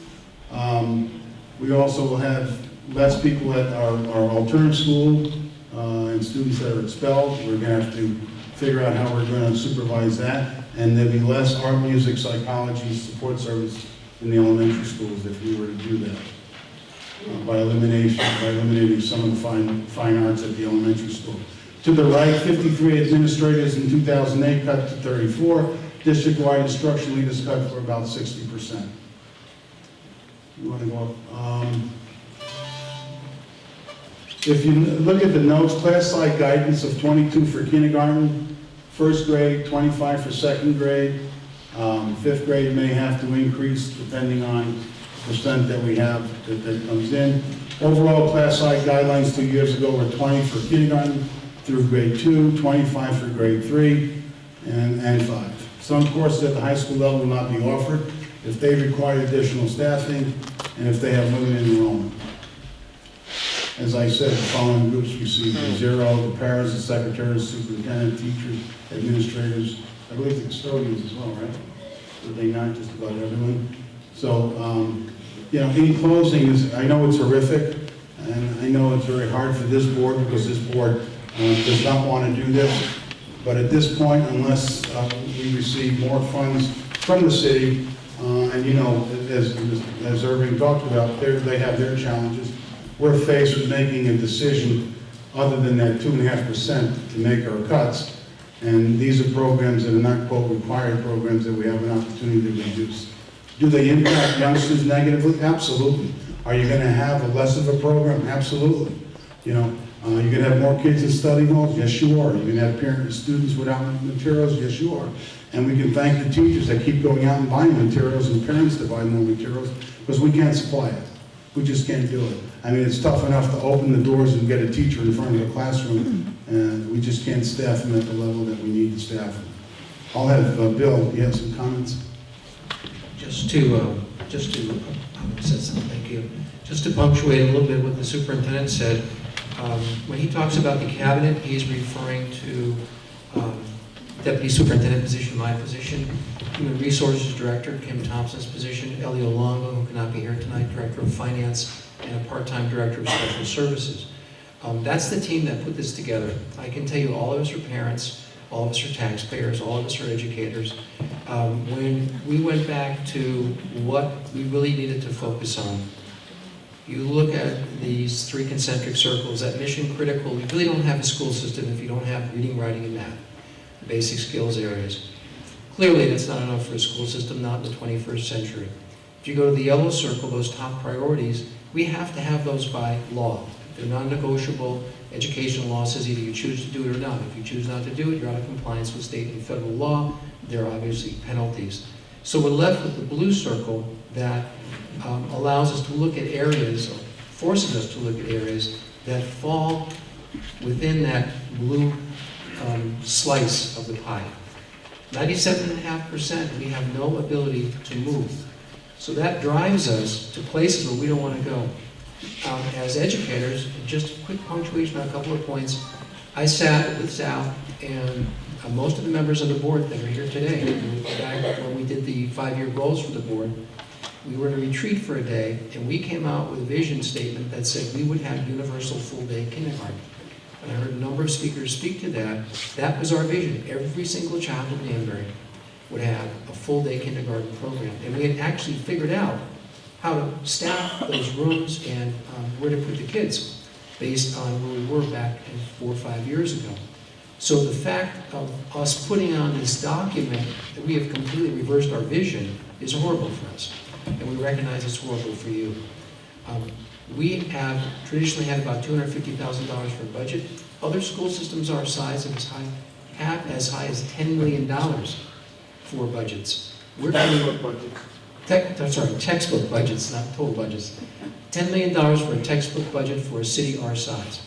We also will have less people at our alternative school and students that are expelled. We're going to have to figure out how we're going to supervise that. And there'll be less art, music, psychology, support service in the elementary schools if we were to do that. By eliminating some of the fine arts at the elementary school. To the right, 53 administrators in 2008 cut to 34. District-wide instruction leaders cut for about 60%. You want to go up? If you look at the notes, class-side guidance of 22 for kindergarten, first grade, 25 for second grade. Fifth grade may have to increase depending on the percent that we have that comes in. Overall class-side guidelines 2 years ago were 20 for kindergarten through grade 2, 25 for grade 3, and 5. Some courses at the high school level will not be offered if they require additional staffing and if they have limited enrollment. As I said, the following groups receive 0, the paras, the secretaries, superintendent, teachers, administrators, I believe the custodians as well, right? Did they not, just about everyone? So, in closing, I know it's horrific, and I know it's very hard for this board because this board does not want to do this. But at this point, unless we receive more funds from the city, and as Irving talked about, they have their challenges. We're faced with making a decision other than that 2.5% to make our cuts. And these are programs that are not, quote, required programs that we have an opportunity to reduce. Do they impact youngsters negatively? Absolutely. Are you going to have a less of a program? Absolutely. You're going to have more kids in study halls? Yes, you are. You're going to have parents and students without materials? Yes, you are. And we can thank the teachers that keep going out and buying materials and parents to buy more materials because we can't supply it. We just can't do it. I mean, it's tough enough to open the doors and get a teacher in front of the classroom, and we just can't staff them at the level that we need to staff them. I'll have Bill, you have some comments?
Just to thank you. Just to punctuate a little bit what the superintendent said, when he talks about the cabinet, he's referring to Deputy Superintendent position, my position, Human Resources Director, Kim Thompson's position, Elio Longo, who cannot be here tonight, Director of Finance, and a part-time Director of Special Services. That's the team that put this together. I can tell you all of us are parents, all of us are taxpayers, all of us are educators. When we went back to what we really needed to focus on, you look at these 3 concentric circles, that mission critical, you really don't have a school system if you don't have reading, writing, and math, basic skills areas. Clearly, that's not enough for a school system, not in the 21st century. If you go to the yellow circle, those top priorities, we have to have those by law. They're non-negotiable. Educational law says either you choose to do it or not. If you choose not to do it, you're out of compliance with state and federal law. There are obviously penalties. So we're left with the blue circle that allows us to look at areas, or forces us to look at areas that fall within that blue slice of the pie. 97.5%, we have no ability to move. So that drives us to places where we don't want to go. As educators, just a quick punctuation on a couple of points. I sat with Sal and most of the members of the board that are here today. Back when we did the 5-year goals for the board, we were in a retreat for a day, and we came out with a vision statement that said we would have universal full-day kindergarten. And I heard a number of speakers speak to that. That was our vision. Every single child in Danbury would have a full-day kindergarten program. And we had actually figured out how to staff those rooms and where to put the kids based on where we were back 4 or 5 years ago. So the fact of us putting on this document that we have completely reversed our vision is horrible for us. And we recognize it's horrible for you. We have traditionally had about $250,000 for a budget. Other school systems our size have as high as $10 million for budgets. We're textbook budgets, not total budgets. $10 million for a textbook budget for a city our size.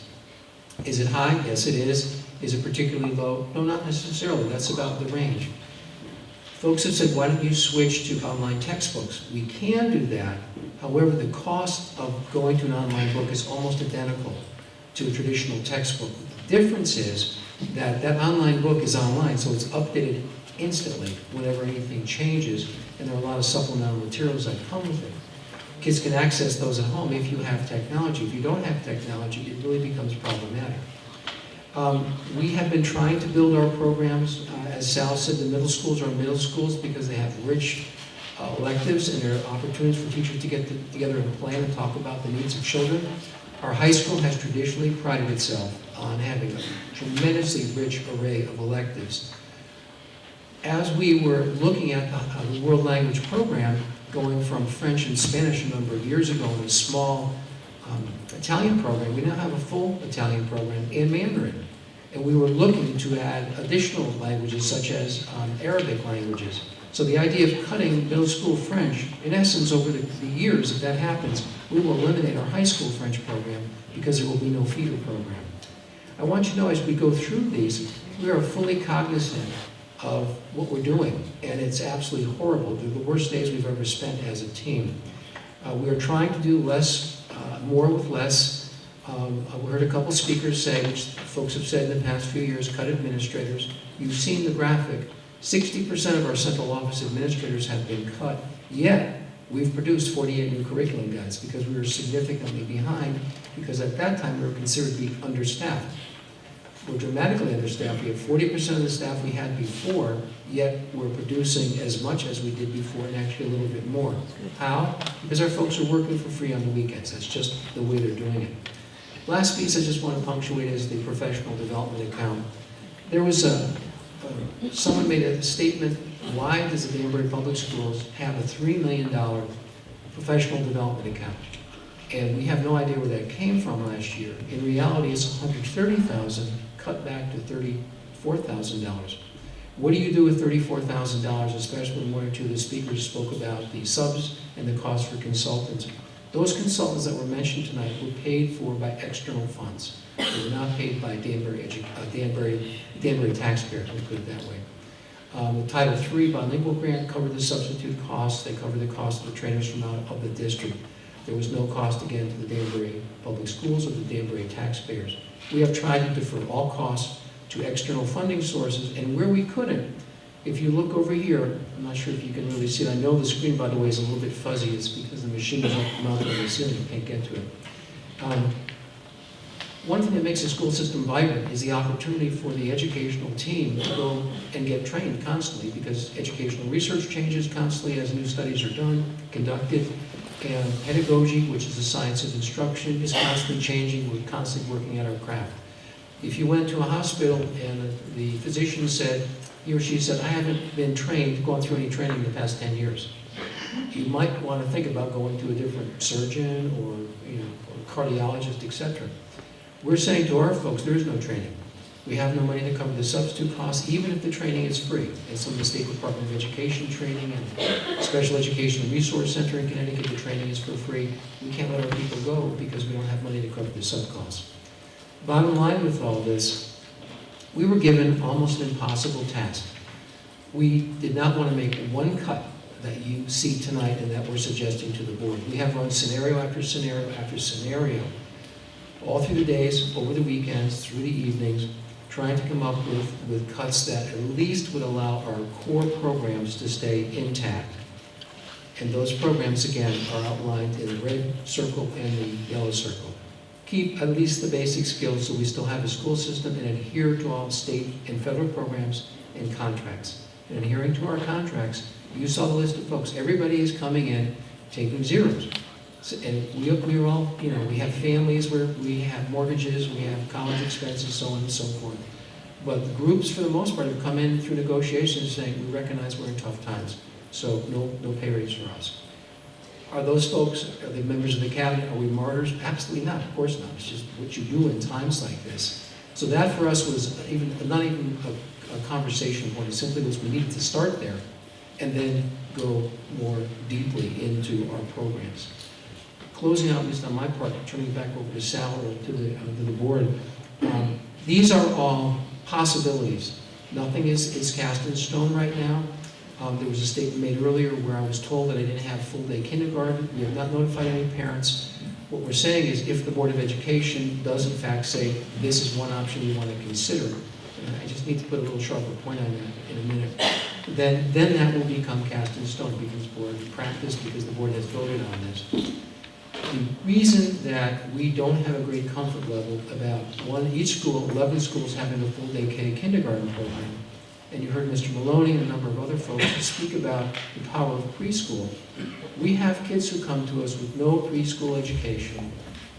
Is it high? Yes, it is. Is it particularly low? No, not necessarily. That's about the range. Folks have said, why don't you switch to online textbooks? We can do that. However, the cost of going to an online book is almost identical to a traditional textbook. The difference is that that online book is online, so it's updated instantly whenever anything changes, and there are a lot of supplemental materials that come with it. Kids can access those at home if you have technology. If you don't have technology, it really becomes problematic. We have been trying to build our programs, as Sal said, the middle schools are middle schools because they have rich electives and there are opportunities for teachers to get together and plan and talk about the needs of children. Our high school has traditionally prided itself on having a tremendously rich array of electives. As we were looking at the world language program, going from French and Spanish a number of years ago in a small Italian program, we now have a full Italian program in Mandarin. And we were looking to add additional languages such as Arabic languages. So the idea of cutting middle school French, in essence, over the years, if that happens, we will eliminate our high school French program because there will be no feeder program. I want you to know as we go through these, we are fully cognizant of what we're doing, and it's absolutely horrible. They're the worst days we've ever spent as a team. We are trying to do less, more with less. We heard a couple speakers say, which folks have said in the past few years, cut administrators. You've seen the graphic. 60% of our central office administrators have been cut, yet we've produced 48 new curriculum guides because we were significantly behind, because at that time we were considered to be understaffed. We're dramatically understaffed. We have 40% of the staff we had before, yet we're producing as much as we did before and actually a little bit more. How? Because our folks are working for free on the weekends. That's just the way they're doing it. Last piece I just want to punctuate is the professional development account. There was someone made a statement, why does the Danbury Public Schools have a $3 million professional development account? And we have no idea where that came from last year. In reality, it's $130,000 cut back to $34,000. What do you do with $34,000, especially when one or two of the speakers spoke about the subs and the cost for consultants? Those consultants that were mentioned tonight were paid for by external funds. They were not paid by Danbury taxpayers, let me put it that way. The Title III bilingual grant covered the substitute costs. They covered the cost of the trainers from out of the district. There was no cost, again, to the Danbury Public Schools or the Danbury taxpayers. We have tried to defer all costs to external funding sources, and where we couldn't, if you look over here, I'm not sure if you can really see it. I know the screen, by the way, is a little bit fuzzy. It's because the machine is mounted on the ceiling. You can't get to it. One thing that makes a school system vibrant is the opportunity for the educational team to go and get trained constantly, because educational research changes constantly as new studies are done, conducted, and pedagogy, which is the science of instruction, is constantly changing. We're constantly working at our craft. If you went to a hospital and the physician said, he or she said, I haven't been trained, gone through any training in the past 10 years. You might want to think about going to a different surgeon or, or cardiologist, etc. We're saying to our folks, there is no training. We have no money to cover the substitute costs, even if the training is free. And some of the State Department of Education training and Special Education Resource Center in Connecticut, the training is for free. We can't let our people go because we don't have money to cover the sub costs. Bottom line with all this, we were given almost an impossible task. We did not want to make one cut that you see tonight and that we're suggesting to the board. We have run scenario after scenario after scenario, all through the days, over the weekends, through the evenings, trying to come up with cuts that at least would allow our core programs to stay intact. And those programs, again, are outlined in the red circle and the yellow circle. Keep at least the basic skills so we still have a school system and adhere to all state and federal programs and contracts. And adhering to our contracts, you saw the list of folks. Everybody is coming in, taking zeros. And we're all, we have families where we have mortgages, we have college expenses, so on and so forth. But the groups, for the most part, have come in through negotiations saying, we recognize we're in tough times, so no pay raise for us. Are those folks, are they members of the cabinet, are we martyrs? Absolutely not, of course not. It's just what you do in times like this. So that for us was not even a conversation point, it simply was we needed to start there and then go more deeply into our programs. Closing out, at least on my part, turning it back over to Sal or to the board, these are all possibilities. Nothing is cast in stone right now. There was a statement made earlier where I was told that I didn't have full-day kindergarten. We have not notified any parents. What we're saying is if the Board of Education does in fact say this is one option you want to consider, and I just need to put a little sharper point on that in a minute, then that will become cast in stone because board practice, because the board has voted on this. The reason that we don't have a great comfort level about each school, 11 schools having a full-day K kindergarten program, and you heard Mr. Maloney and a number of other folks speak about the power of preschool. We have kids who come to us with no preschool education,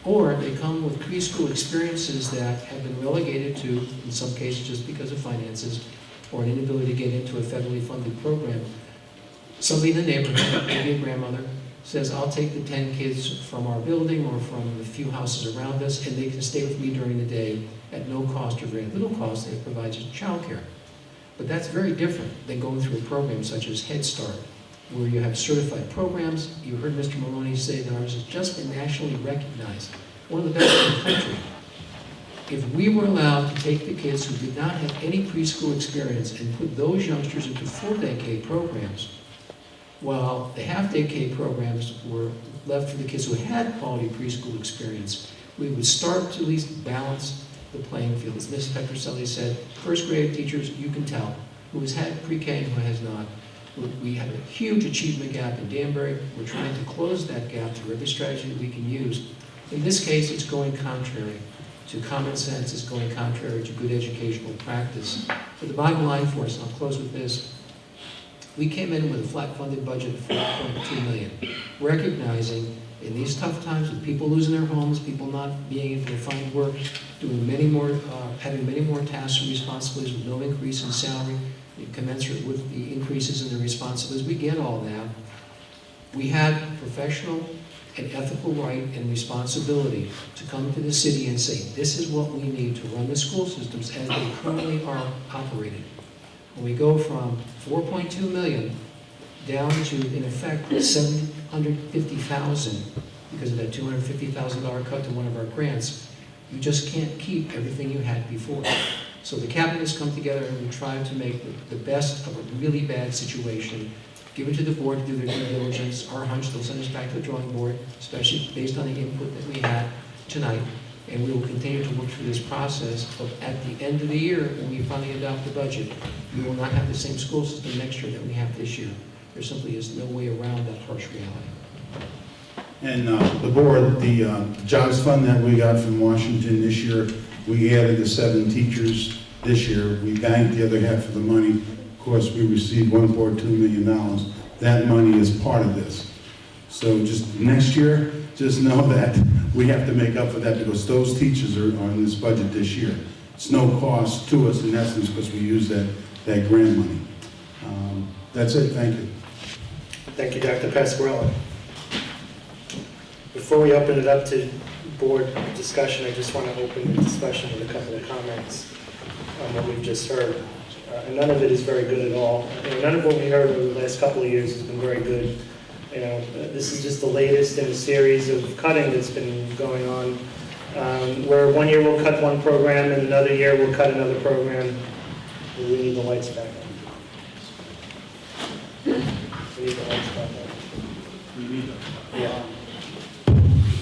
or they come with preschool experiences that have been relegated to, in some cases just because of finances, or an inability to get into a federally funded program. Somebody in the neighborhood, maybe a grandmother, says, I'll take the 10 kids from our building or from the few houses around us, and they can stay with me during the day at no cost or very little cost, and it provides childcare. But that's very different than going through a program such as Head Start, where you have certified programs. You heard Mr. Maloney say that ours has just been nationally recognized, one of the best in the country. If we were allowed to take the kids who did not have any preschool experience and put those youngsters into full-day K programs, while the half-day K programs were left for the kids who had quality preschool experience, we would start to at least balance the playing field. As Ms. Petroselli said, first grade teachers, you can tell, who has had pre-K and who has not. We have a huge achievement gap in Danbury. We're trying to close that gap through every strategy that we can use. In this case, it's going contrary to common sense, it's going contrary to good educational practice. But the bottom line for us, and I'll close with this, we came in with a flat funded budget of $4.2 million, recognizing in these tough times with people losing their homes, people not being able to find work, doing many more, having many more tasks and responsibilities with no increase in salary, commensurate with the increases in the responsibilities. We get all that. We had professional and ethical right and responsibility to come to the city and say, this is what we need to run the school systems as they currently are operated. When we go from 4.2 million down to, in effect, 750,000 because of that $250,000 cut to one of our grants, you just can't keep everything you had before. So the cabinet has come together and we tried to make the best of a really bad situation, give it to the board to do their due diligence. Our hunch, they'll send us back to the drawing board, especially based on the input that we had tonight. And we will continue to work through this process. But at the end of the year, when we finally adopt the budget, we will not have the same school system next year that we have this year. There simply is no way around that harsh reality.
And the board, the jobs fund that we got from Washington this year, we added the 7 teachers this year. We banked the other half of the money. Of course, we received $1.2 million. That money is part of this. So just next year, just know that we have to make up for that because those teachers are in this budget this year. It's no cost to us in essence because we use that grant money. That's it. Thank you.
Thank you, Dr. Pasquarello. Before we open it up to board discussion, I just want to open the discussion with a couple of comments on what we've just heard. And none of it is very good at all. None of what we heard over the last couple of years has been very good. This is just the latest in a series of cutting that's been going on, where one year we'll cut one program and another year we'll cut another program. We need the lights back on. We need the lights back on.
We need them.
Yeah.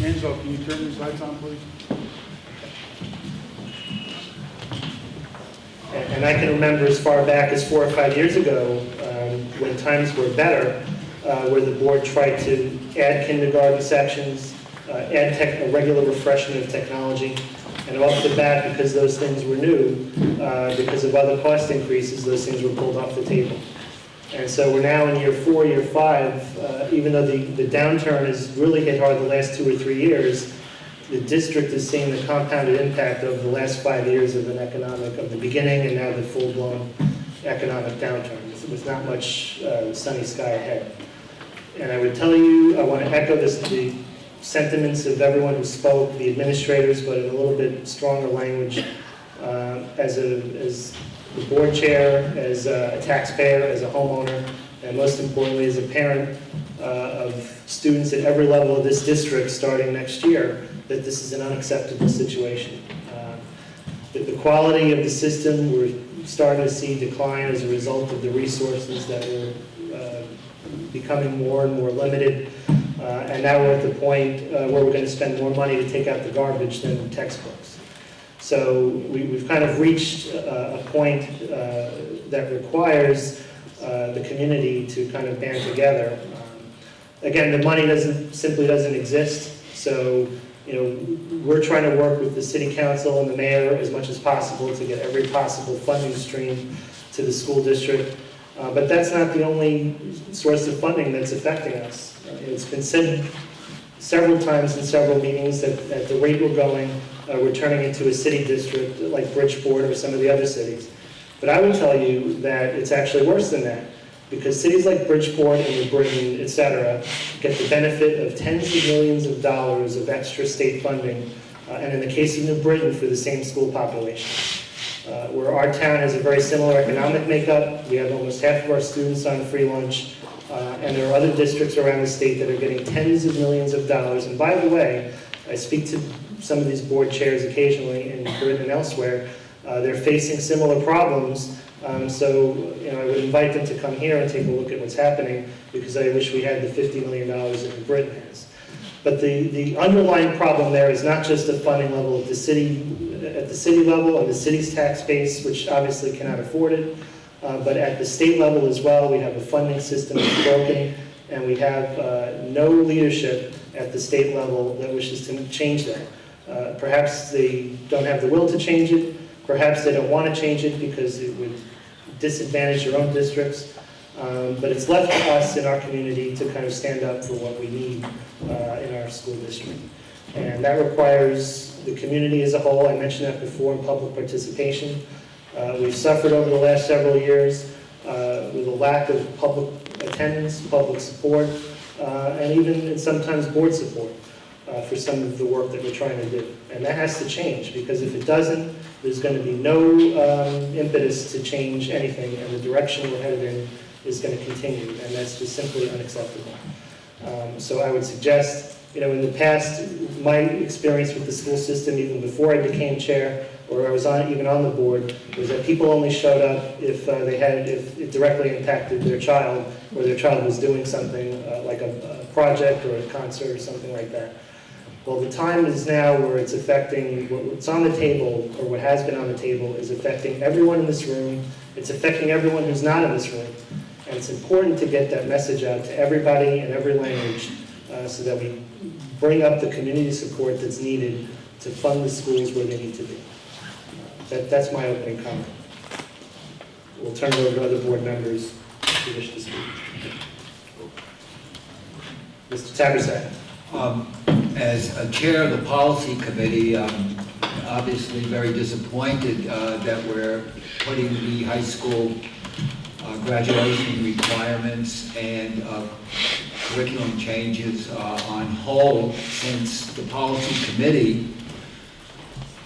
Angelo, can you turn these lights on, please?
And I can remember as far back as 4 or 5 years ago, when times were better, where the board tried to add kindergarten sections, add a regular refreshment of technology, and off the bat, because those things were new, because of other cost increases, those things were pulled off the table. And so we're now in year 4, year 5, even though the downturn has really hit hard the last 2 or 3 years, the district is seeing the compounded impact of the last 5 years of the beginning and now the full-blown economic downturn. There's not much sunny sky ahead. And I would tell you, I want to echo the sentiments of everyone who spoke, the administrators, but in a little bit stronger language, as the board chair, as a taxpayer, as a homeowner, and most importantly, as a parent of students at every level of this district starting next year, that this is an unacceptable situation. The quality of the system, we're starting to see decline as a result of the resources that are becoming more and more limited. And now we're at the point where we're going to spend more money to take out the garbage than textbooks. So we've kind of reached a point that requires the community to kind of band together. Again, the money simply doesn't exist. So, we're trying to work with the city council and the mayor as much as possible to get every possible funding stream to the school district. But that's not the only source of funding that's affecting us. It's been said several times in several meetings that at the rate we're going, we're turning into a city district like Bridgeport or some of the other cities. But I would tell you that it's actually worse than that, because cities like Bridgeport and New Britain, et cetera, get the benefit of tens of millions of dollars of extra state funding, and in the case of New Britain, for the same school population. Where our town has a very similar economic makeup, we have almost half of our students on free lunch, and there are other districts around the state that are getting tens of millions of dollars. And by the way, I speak to some of these board chairs occasionally in Britain and elsewhere. They're facing similar problems. So I would invite them to come here and take a look at what's happening, because I wish we had the $50 million that Britain has. But the underlying problem there is not just the funding level at the city level and the city's tax base, which obviously cannot afford it, but at the state level as well. We have a funding system that's broken, and we have no leadership at the state level that wishes to change that. Perhaps they don't have the will to change it. Perhaps they don't want to change it because it would disadvantage their own districts. But it's left to us in our community to kind of stand up for what we need in our school district. And that requires the community as a whole. I mentioned that before, in public participation. We've suffered over the last several years with a lack of public attendance, public support, and even sometimes board support for some of the work that we're trying to do. And that has to change, because if it doesn't, there's going to be no impetus to change anything, and the direction we're headed in is going to continue, and that's just simply unacceptable. So I would suggest, in the past, my experience with the school system, even before I became chair, or I was even on the board, was that people only showed up if it directly impacted their child, or their child was doing something like a project or a concert or something like that. Well, the time is now where it's affecting what's on the table, or what has been on the table, is affecting everyone in this room. It's affecting everyone who's not in this room. And it's important to get that message out to everybody in every language so that we bring up the community support that's needed to fund the schools where they need to be. That's my opening comment. We'll turn it over to other board members who wish to speak. Mr. Tabersack.
As a chair of the policy committee, I'm obviously very disappointed that we're putting the high school graduation requirements and curriculum changes on hold, since the policy committee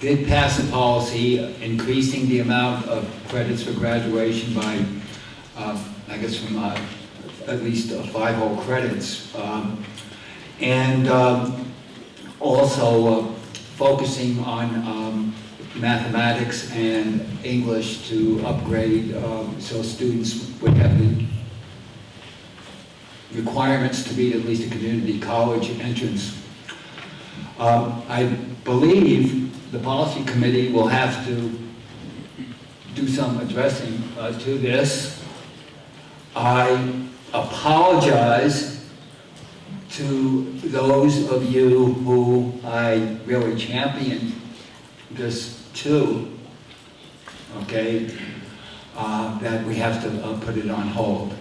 did pass a policy increasing the amount of credits for graduation by, I guess, from at least 5 whole credits. And also focusing on mathematics and English to upgrade so students would have the requirements to meet at least a community college entrance. I believe the policy committee will have to do some addressing to this. I apologize to those of you who I really champion this to, okay, that we have to put it on hold.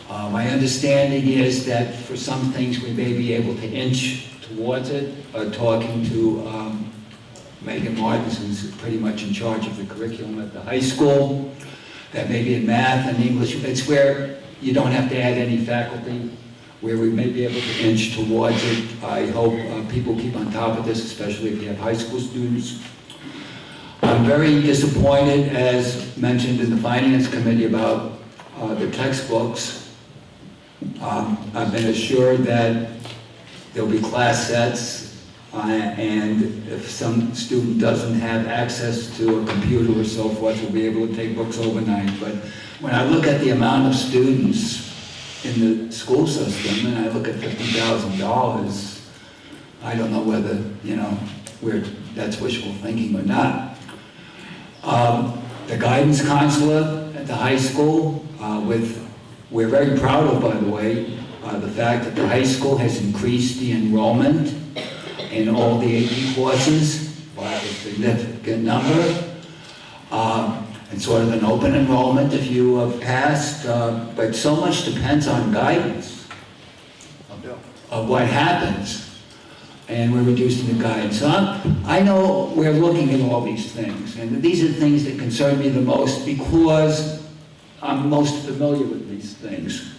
My understanding is that for some things, we may be able to inch towards it. Talking to Megan Martins, who's pretty much in charge of the curriculum at the high school, that maybe in math and English, it's where you don't have to add any faculty, where we may be able to inch towards it. I hope people keep on top of this, especially if you have high school students. I'm very disappointed, as mentioned in the Finance Committee, about the textbooks. I've been assured that there'll be class sets, and if some student doesn't have access to a computer or so forth, we'll be able to take books overnight. But when I look at the amount of students in the school system, and I look at $50,000, I don't know whether, that's wishful thinking or not. The guidance counselor at the high school, we're very proud of, by the way, the fact that the high school has increased the enrollment in all the AP courses by a significant number. And sort of an open enrollment if you have passed, but so much depends on guidance of what happens, and we're reducing the guidance. So I know we're looking at all these things, and these are the things that concern me the most because I'm most familiar with these things.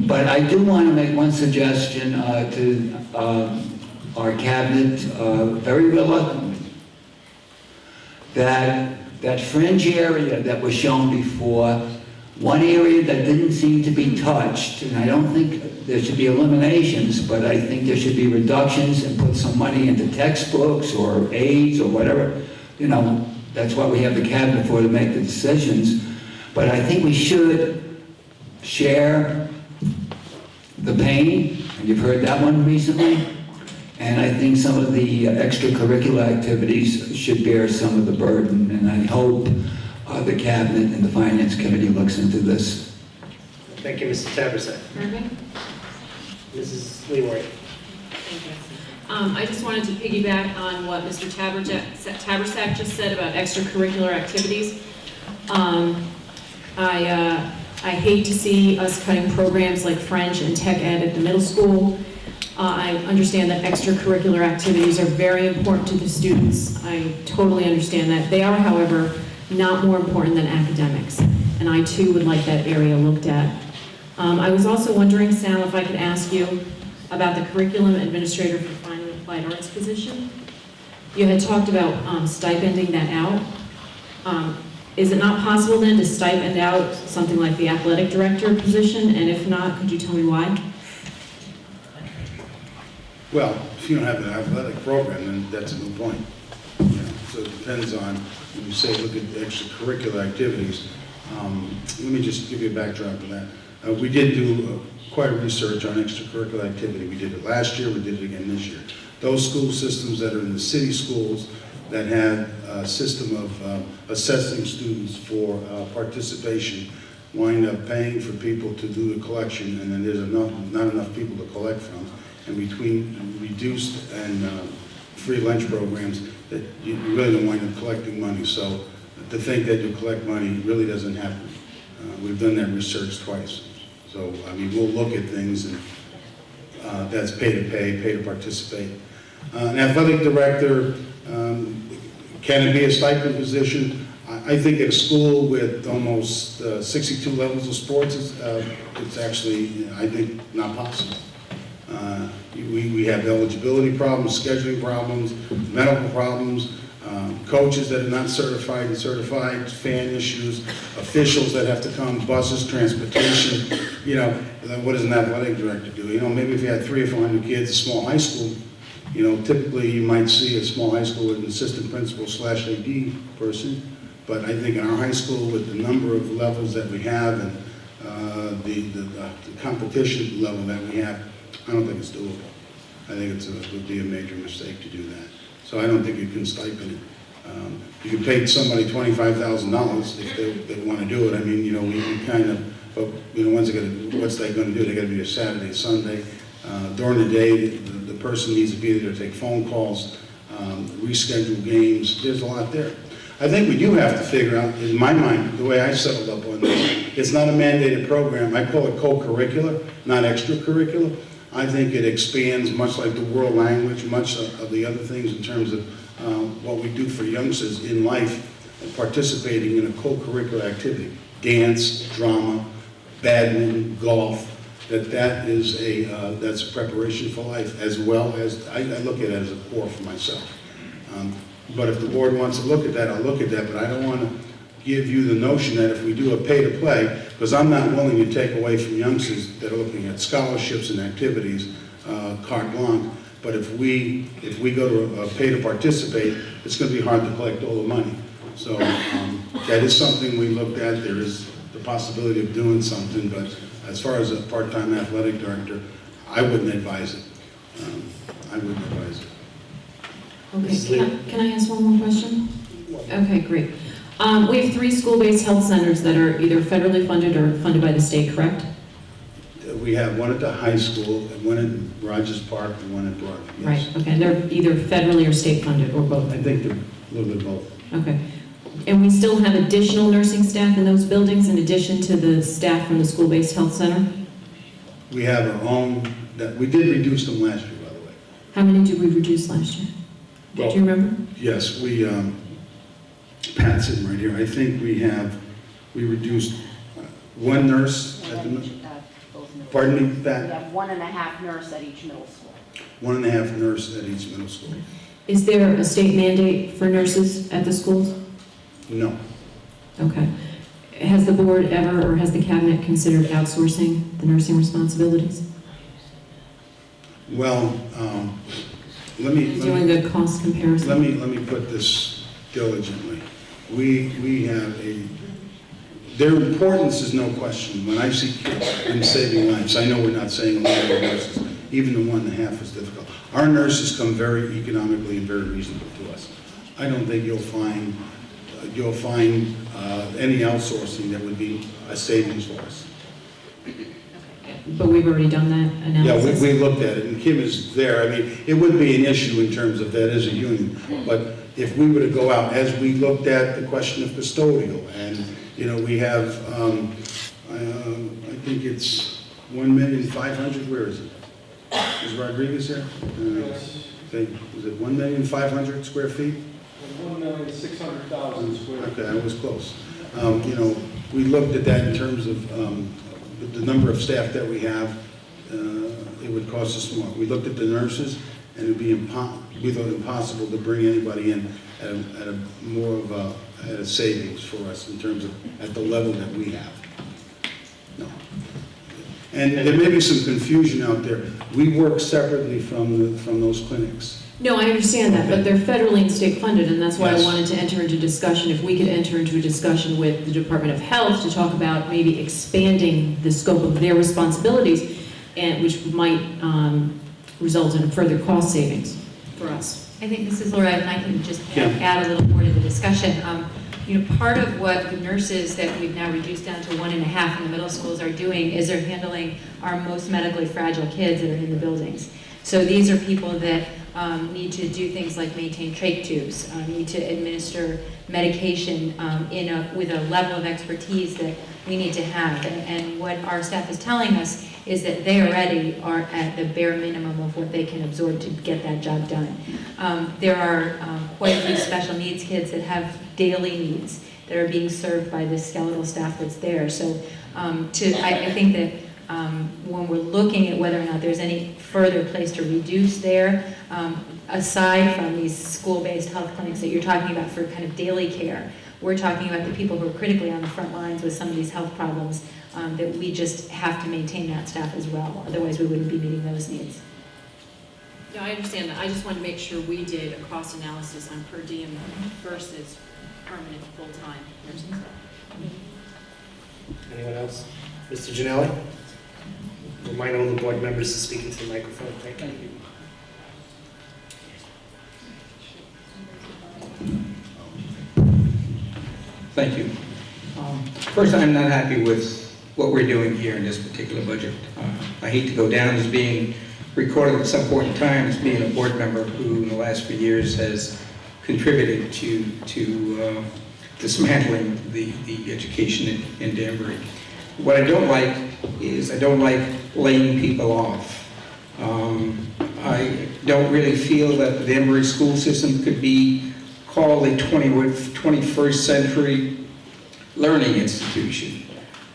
But I do want to make one suggestion to our cabinet, very reluctantly, that fringe area that was shown before, one area that didn't seem to be touched, and I don't think there should be eliminations, but I think there should be reductions and put some money into textbooks or aids or whatever. That's what we have the cabinet for, to make the decisions. But I think we should share the pain, and you've heard that one recently. And I think some of the extracurricular activities should bear some of the burden, and I hope the Cabinet and the Finance Committee looks into this.
Thank you, Mr. Tabersack. Mrs. Leroy.
Thank you. I just wanted to piggyback on what Mr. Tabersack just said about extracurricular activities. I hate to see us cutting programs like French and Tech Ed at the middle school. I understand that extracurricular activities are very important to the students. I totally understand that. They are, however, not more important than academics. And I too would like that area looked at. I was also wondering, Sal, if I could ask you about the curriculum administrator for fine and applied arts position. You had talked about stipending that out. Is it not possible then to stipend out something like the athletic director position? And if not, could you tell me why?
Well, if you don't have an athletic program, then that's a moot point. So it depends on, when you say look at extracurricular activities, let me just give you a backdrop of that. We did do quite a research on extracurricular activity. We did it last year, we did it again this year. Those school systems that are in the city schools that had a system of assessing students for participation wind up paying for people to do the collection, and then there's not enough people to collect from. And between reduced and free lunch programs, that you really don't wind up collecting money. So to think that you collect money really doesn't happen. We've done that research twice. So, I mean, we'll look at things, and that's pay to participate. An athletic director, can it be a stipend position? I think at a school with almost 62 levels of sports, it's actually, I think, not possible. We have eligibility problems, scheduling problems, medical problems, coaches that are not certified and certified, fan issues, officials that have to come, buses, transportation. What does an athletic director do? Maybe if you had 300 or 400 kids, a small high school, typically you might see a small high school with an assistant principal / AD person. But I think in our high school, with the number of levels that we have and the competition level that we have, I don't think it's doable. I think it would be a major mistake to do that. So I don't think you can stipend it. You can pay somebody $25,000 if they want to do it. I mean, we kind of, but what's they going to do? They got to be a Saturday, Sunday. During the day, the person needs to be there to take phone calls, reschedule games. There's a lot there. I think we do have to figure out, in my mind, the way I settled up on this, It's not a mandated program. I call it co-curricular, not extracurricular. I think it expands, much like the world language, much of the other things in terms of what we do for youngsters in life, participating in a co-curricular activity, dance, drama, badminton, golf, that's a preparation for life, as well as, I look at it as a core for myself. But if the board wants to look at that, I'll look at that, but I don't want to give you the notion that if we do a pay-to-play, because I'm not willing to take away from youngsters that are looking at scholarships and activities, carte blanche, but if we go to a pay-to-participate, it's going to be hard to collect all the money. So that is something we looked at. There is the possibility of doing something, but as far as a part-time athletic director, I wouldn't advise it. I wouldn't advise it.
Okay, can I ask one more question? Okay, great. We have 3 school-based health centers that are either federally funded or funded by the state, correct?
We have one at the high school, and one in Rogers Park, and one at Broadview. Yes.
Right, okay, and they're either federally or state funded, or both?
I think they're a little bit both.
Okay. And we still have additional nursing staff in those buildings in addition to the staff from the school-based health center?
We have our own, we did reduce them last year, by the way.
How many did we reduce last year? Do you remember?
Yes, Pat's sitting right here. I think we reduced one nurse at the, pardon me, Pat?
We have 1.5 nurse at each middle school.
1.5 nurse at each middle school.
Is there a state mandate for nurses at the schools?
No.
Okay. Has the board ever, or has the cabinet considered outsourcing the nursing responsibilities?
Well, let me
Doing a cost comparison?
let me put this diligently. We have their importance is no question. When I see kids in saving lives, I know we're not saying a lot of our nurses, even the 1.5 is difficult. Our nurses come very economically and very reasonable to us. I don't think you'll find any outsourcing that would be a savings for us.
But we've already done that analysis?
Yeah, we looked at it, and Kim is there. I mean, it would be an issue in terms of that as a union, but if we were to go out, as we looked at the question of custodial, and, we have, I think it's 1,500,000, where is it? Is Rodriguez here? Is it 1,500,000 square feet?
1,600,000 square.
Okay, I was close. We looked at that in terms of the number of staff that we have. It would cost us more. We looked at the nurses, and it'd be we thought it impossible to bring anybody in at a more of a savings for us in terms of at the level that we have. No. And there may be some confusion out there. We work separately from those clinics.
No, I understand that, but they're federally and state funded, and that's why
Yes.
I wanted to enter into discussion, if we could enter into a discussion with the Department of Health to talk about maybe expanding the scope of their responsibilities, and which might result in further cost savings for us.
I think this is Laura, and I can just
Yeah.
add a little more to the discussion. Part of what the nurses that we've now reduced down to 1.5 in the middle schools are doing is they're handling our most medically fragile kids that are in the buildings. So these are people that need to do things like maintain trach tubes, need to administer medication with a level of expertise that we need to have. And what our staff is telling us is that they already are at the bare minimum of what they can absorb to get that job done. There are quite a few special needs kids that have daily needs that are being served by the skeletal staff that's there. So I think that when we're looking at whether or not there's any further place to reduce there, aside from these school-based health clinics that you're talking about for kind of daily care, we're talking about the people who are critically on the front lines with some of these health problems, that we just have to maintain that staff as well. Otherwise, we wouldn't be meeting those needs.
No, I understand that. I just wanted to make sure we did a cost analysis on per diem versus permanent full-time nursing staff.
Anyone else? Mr. Janelli? Remind all the board members to speak into the microphone. Thank you.
Thank you. First, I'm not happy with what we're doing here in this particular budget. I hate to go down as being recorded at some point in time as being a board member who in the last few years has contributed to dismantling the education in Danbury. What I don't like is I don't like laying people off. I don't really feel that the Danbury school system could be called a 21st century learning institution.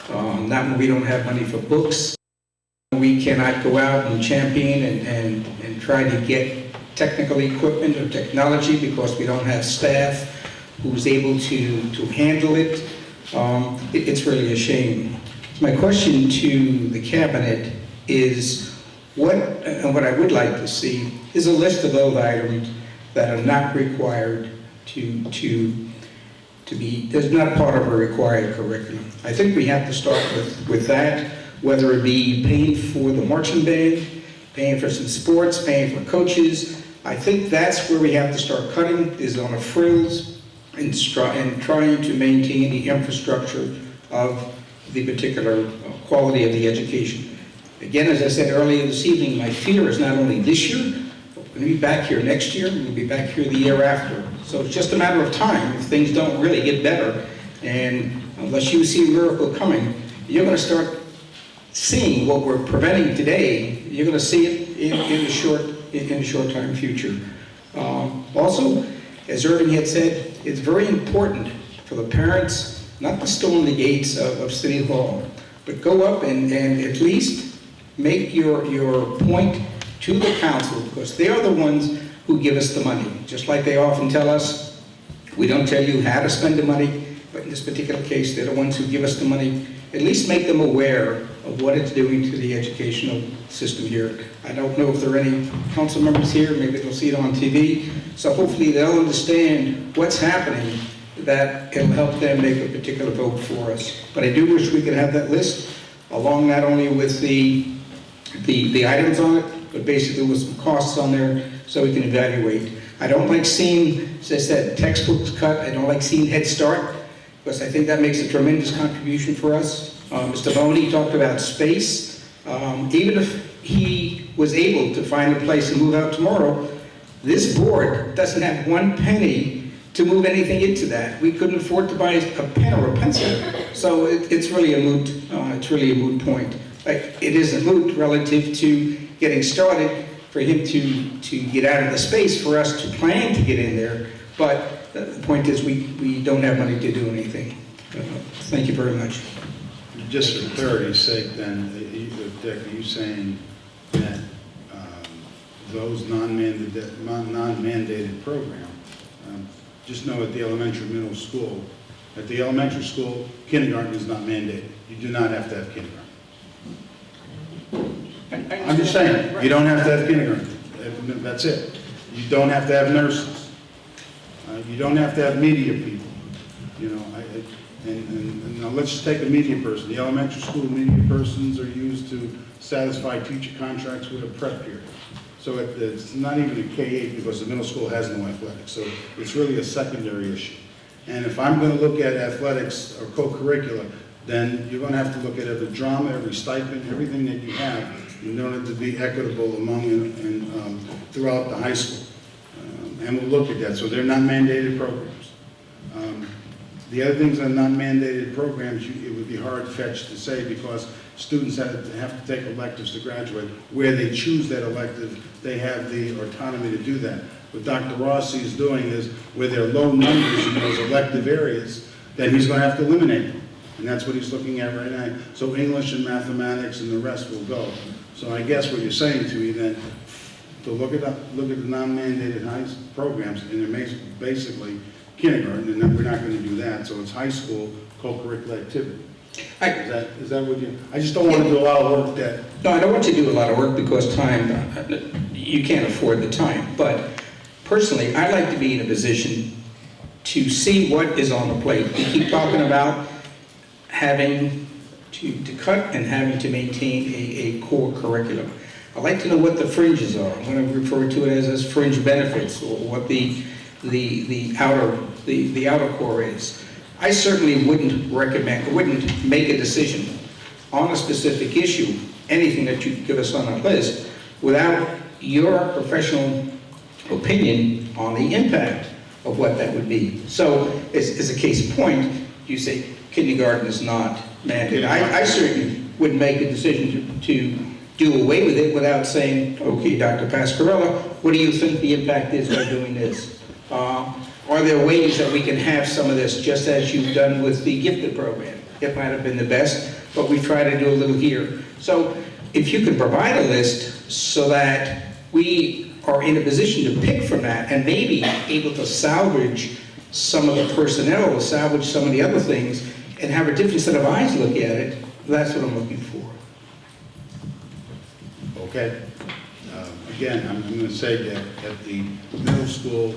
Not when we don't have money for books. We cannot go out and champion and try to get technical equipment or technology because we don't have staff who's able to handle it. It's really a shame. My question to the cabinet is what I would like to see is a list of those items that are not required to be, there's not part of a required curriculum. I think we have to start with that, whether it be paying for the marching band, paying for some sports, paying for coaches. I think that's where we have to start cutting, is on the frills and trying to maintain the infrastructure of the particular quality of the education. Again, as I said earlier this evening, my fear is not only this year, but we're going to be back here next year, we'll be back here the year after. So it's just a matter of time if things don't really get better. And unless you see a miracle coming, you're going to start seeing what we're preventing today. You're going to see it in a short time future. Also, as Irving had said, it's very important for the parents not to storm the gates of City Hall, but go up and at least make your point to the council, because they are the ones who give us the money. Just like they often tell us, we don't tell you how to spend the money, but in this particular case, they're the ones who give us the money. At least make them aware of what it's doing to the educational system here. I don't know if there are any council members here, maybe they'll see it on TV, so hopefully they'll understand what's happening, that it'll help them make a particular vote for us. But I do wish we could have that list, along not only with the items on it, but basically with some costs on there so we can evaluate. I don't like seeing, as I said, textbooks cut. I don't like seeing Head Start, because I think that makes a tremendous contribution for us. Mr. Boney talked about space. Even if he was able to find a place to move out tomorrow, this board doesn't have one penny to move anything into that. We couldn't afford to buy a pen or a pencil. So it's really a moot point. Like, it isn't moot relative to getting started for him to get out of the space for us to plan to get in there. But the point is we don't have money to do anything. Thank you very much.
Just for clarity's sake then, Dick, are you saying that those non-mandated program, just know at the elementary, middle school, at the elementary school, kindergarten is not mandated. You do not have to have kindergarten. I'm just saying, you don't have to have kindergarten. That's it. You don't have to have nurses. You don't have to have media people. You know, and now let's just take a media person. The elementary school media persons are used to satisfy teacher contracts with a prep period. So it's not even a K-8 because the middle school has no athletics. So it's really a secondary issue. And if I'm going to look at athletics or co-curricular, then you're going to have to look at every drama, every stipend, everything that you have in order to be equitable among and throughout the high school. And we'll look at that. So they're not mandated programs. The other things are not mandated programs, it would be hard-fetched to say because students have to take electives to graduate. Where they choose that elective, they have the autonomy to do that. What Dr. Rossi is doing is, where there are low numbers in those elective areas, then he's going to have to eliminate them. And that's what he's looking at right now. So English and mathematics and the rest will go. So I guess what you're saying to me then, to look at the non-mandated high programs, and they're basically kindergarten, and then we're not going to do that. So it's high school co-curricular activity. Is that what you? I just don't want to do a lot of work that.
No, I don't want you to do a lot of work because time, you can't afford the time. But personally, I'd like to be in a position to see what is on the plate. We keep talking about having to cut and having to maintain a core curriculum. I'd like to know what the fringes are. I'm going to refer to it as fringe benefits, or what the outer core is. I certainly wouldn't make a decision on a specific issue, anything that you give us on a list, without your professional opinion on the impact of what that would be. So, as a case in point, you say kindergarten is not mandate. I certainly wouldn't make a decision to do away with it without saying, okay, Dr. Pascarella, what do you think the impact is by doing this? Are there ways that we can have some of this, just as you've done with the gifted program? It might have been the best, but we try to do a little here. So if you could provide a list so that we are in a position to pick from that and maybe able to salvage some of the personnel, or salvage some of the other things, and have a different set of eyes look at it, that's what I'm looking for.
Okay. Again, I'm going to say that at the middle school,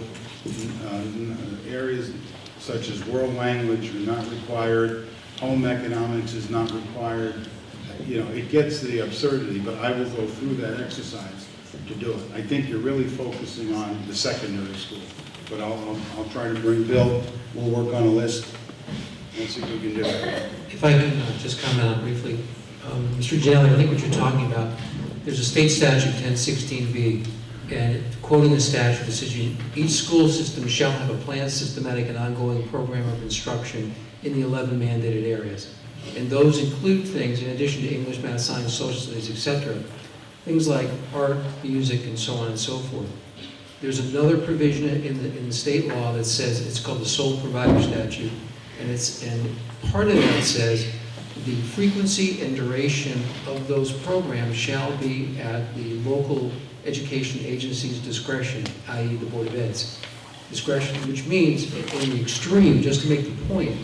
areas such as world language are not required, home economics is not required. You know, it gets to the absurdity, but I will go through that exercise to do it. I think you're really focusing on the secondary school, but I'll try to bring Bill. We'll work on a list and see what we can do.
If I can just comment on briefly. Mr. Jailer, I think what you're talking about, there's a state statute, 1016B, and quoting the statute, it says each school system shall have a planned, systematic, and ongoing program of instruction in the 11 mandated areas. And those include things, in addition to English, math, science, social studies, etc., things like art, music, and so on and so forth. There's another provision in the state law that says, it's called the sole provider statute, and part of that says the frequency and duration of those programs shall be at the local education agency's discretion, i.e. the Board of Ed's discretion, which means, in the extreme, just to make the point,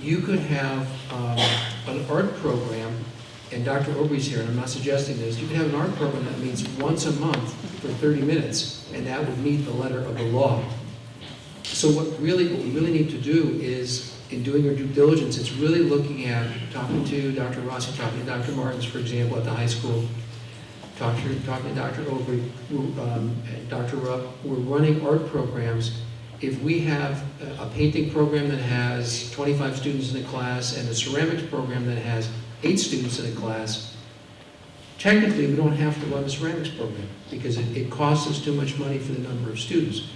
you could have an art program, and Dr. Obrey's here, and I'm not suggesting this, you could have an art program that meets once a month for 30 minutes, and that would meet the letter of the law. So what we really need to do is, in doing your due diligence, it's really looking at talking to Dr. Rossi, talking to Dr. Martins, for example, at the high school, talking to Dr. Obrey, and Dr. Rupp. We're running art programs. If we have a painting program that has 25 students in a class and a ceramics program that has 8 students in a class, technically we don't have to run the ceramics program because it costs us too much money for the number of students.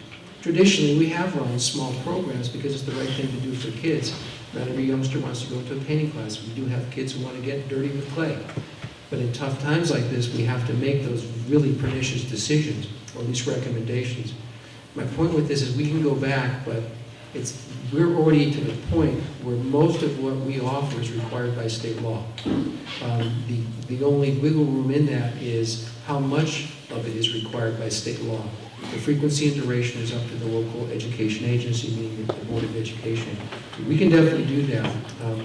Traditionally, we have run small programs because it's the right thing to do for kids. Not every youngster wants to go to a painting class. We do have kids who want to get dirty with clay. But in tough times like this, we have to make those really pernicious decisions, or at least recommendations. My point with this is we can go back, but we're already to the point where most of what we offer is required by state law. The only wiggle room in that is how much of it is required by state law. The frequency and duration is up to the local education agency, meaning the Board of Education. We can definitely do that.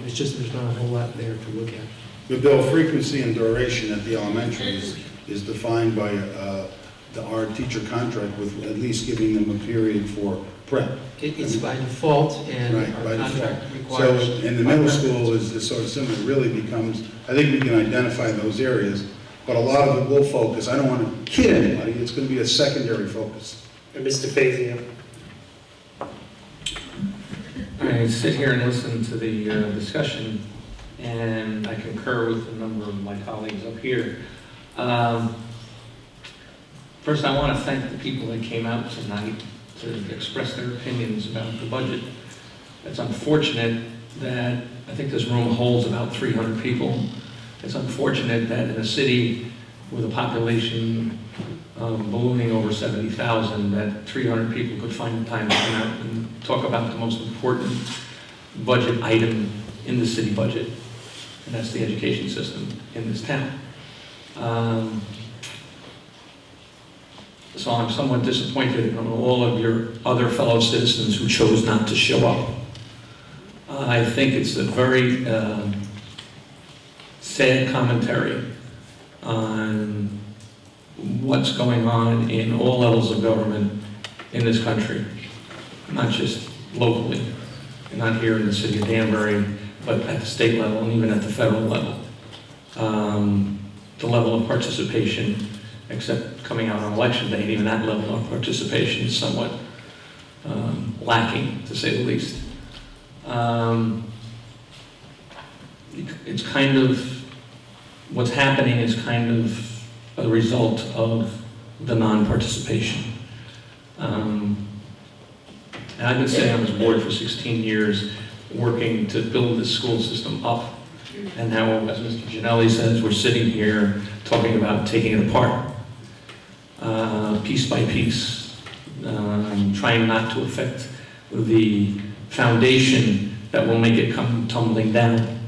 It's just there's not a whole lot there to look at.
The bill frequency and duration at the elementaries is defined by our teacher contract with at least giving them a period for prep.
It's by default, and
right,
our
by
contract
default.
requires...
So in the middle school is sort of similar. It really becomes, I think we can identify those areas, but a lot of it will focus. I don't want to kid anybody. It's going to be a secondary focus.
And Mr. Fazio.
I sit here and listen to the discussion, and I concur with a number of my colleagues up here. First, I want to thank the people that came out tonight to express their opinions about the budget. It's unfortunate that I think this room holds about 300 people. It's unfortunate that in a city with a population ballooning over 70,000, that 300 people could find the time to come out and talk about the most important budget item in the city budget, and that's the education system in this town. So I'm somewhat disappointed in all of your other fellow citizens who chose not to show up. I think it's a very sad commentary on what's going on in all levels of government in this country, not just locally, and not here in the city of Danbury, but at the state level and even at the federal level. The level of participation, except coming out on election day, and even that level of participation is somewhat lacking, to say the least. It's kind of, what's happening is kind of a result of the non-participation. And I've been sitting on this board for 16 years, working to build this school system up and how, as Mr. Gianelli says, we're sitting here talking about taking it apart, piece by piece, trying not to affect the foundation that will make it come tumbling down.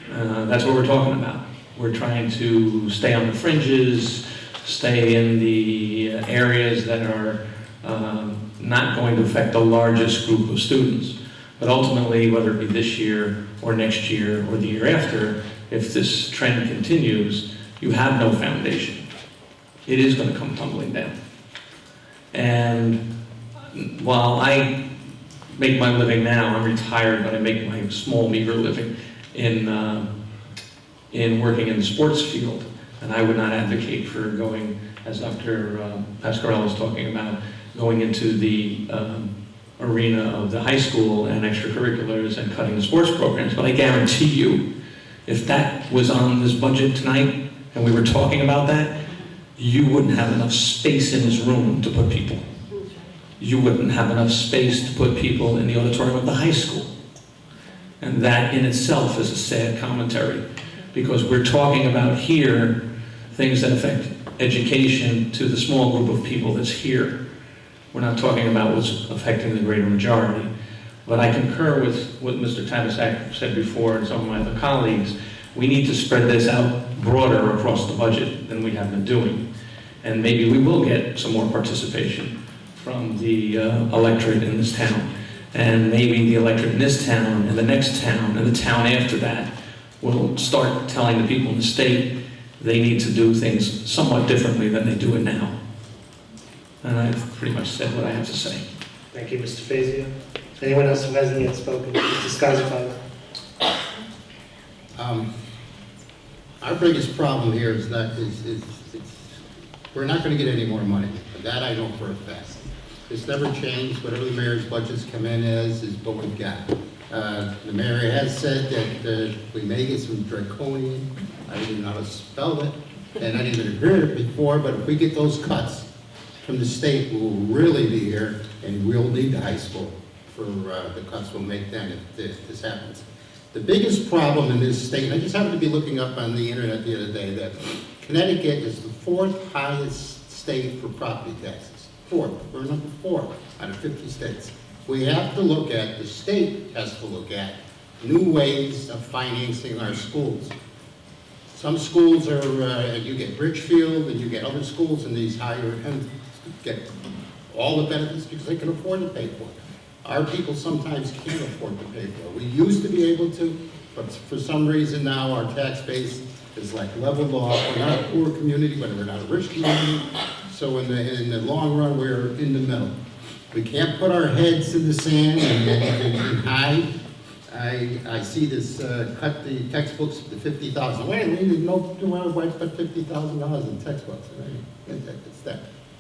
That's what we're talking about. We're trying to stay on the fringes, stay in the areas that are not going to affect the largest group of students. But ultimately, whether it be this year or next year or the year after, if this trend continues, you have no foundation. It is going to come tumbling down. And while I make my living now, I'm retired, but I make my small, meager living in working in the sports field. And I would not advocate for going, as Dr. Pasquarello was talking about, going into the arena of the high school and extracurriculars and cutting the sports programs. But I guarantee you, if that was on this budget tonight and we were talking about that, you wouldn't have enough space in this room to put people. You wouldn't have enough space to put people in the auditorium of the high school. And that in itself is a sad commentary, because we're talking about here things that affect education to the small group of people that's here. We're not talking about what's affecting the greater majority. But I concur with what Mr. Tabasak said before and some of my other colleagues. We need to spread this out broader across the budget than we have been doing. And maybe we will get some more participation from the electorate in this town. And maybe the electorate in this town and the next town and the town after that will start telling the people in the state they need to do things somewhat differently than they do it now. And I've pretty much said what I have to say.
Thank you, Mr. Fazio. Anyone else who hasn't yet spoken? Mr. Scarzifather.
Our biggest problem here is that we're not going to get any more money. That I know for a fact. It's never changed. Whatever the mayor's budgets come in as is what we've got. The mayor has said that we may get some draconian, I didn't even know how to spell it, and I didn't even hear it before, but if we get those cuts from the state, we will really be here, and we'll need the high school for the cuts we'll make then if this happens. The biggest problem in this state, and I just happened to be looking up on the internet the other day, that Connecticut is the 4th highest state for property taxes. 4th, we're number 4 out of 50 states. We have to look at, the state has to look at, new ways of financing our schools. Some schools are, you get Richfield and you get other schools in these higher end, get all the benefits because they can afford to pay for it. Our people sometimes can't afford to pay for it. We used to be able to, but for some reason now our tax base is like leveled off. We're not a poor community, but we're not a rich community. So in the long run, we're in the middle. We can't put our heads in the sand and hide. I see this cut the textbooks to $50,000. Wait, we didn't know why put $50,000 in textbooks.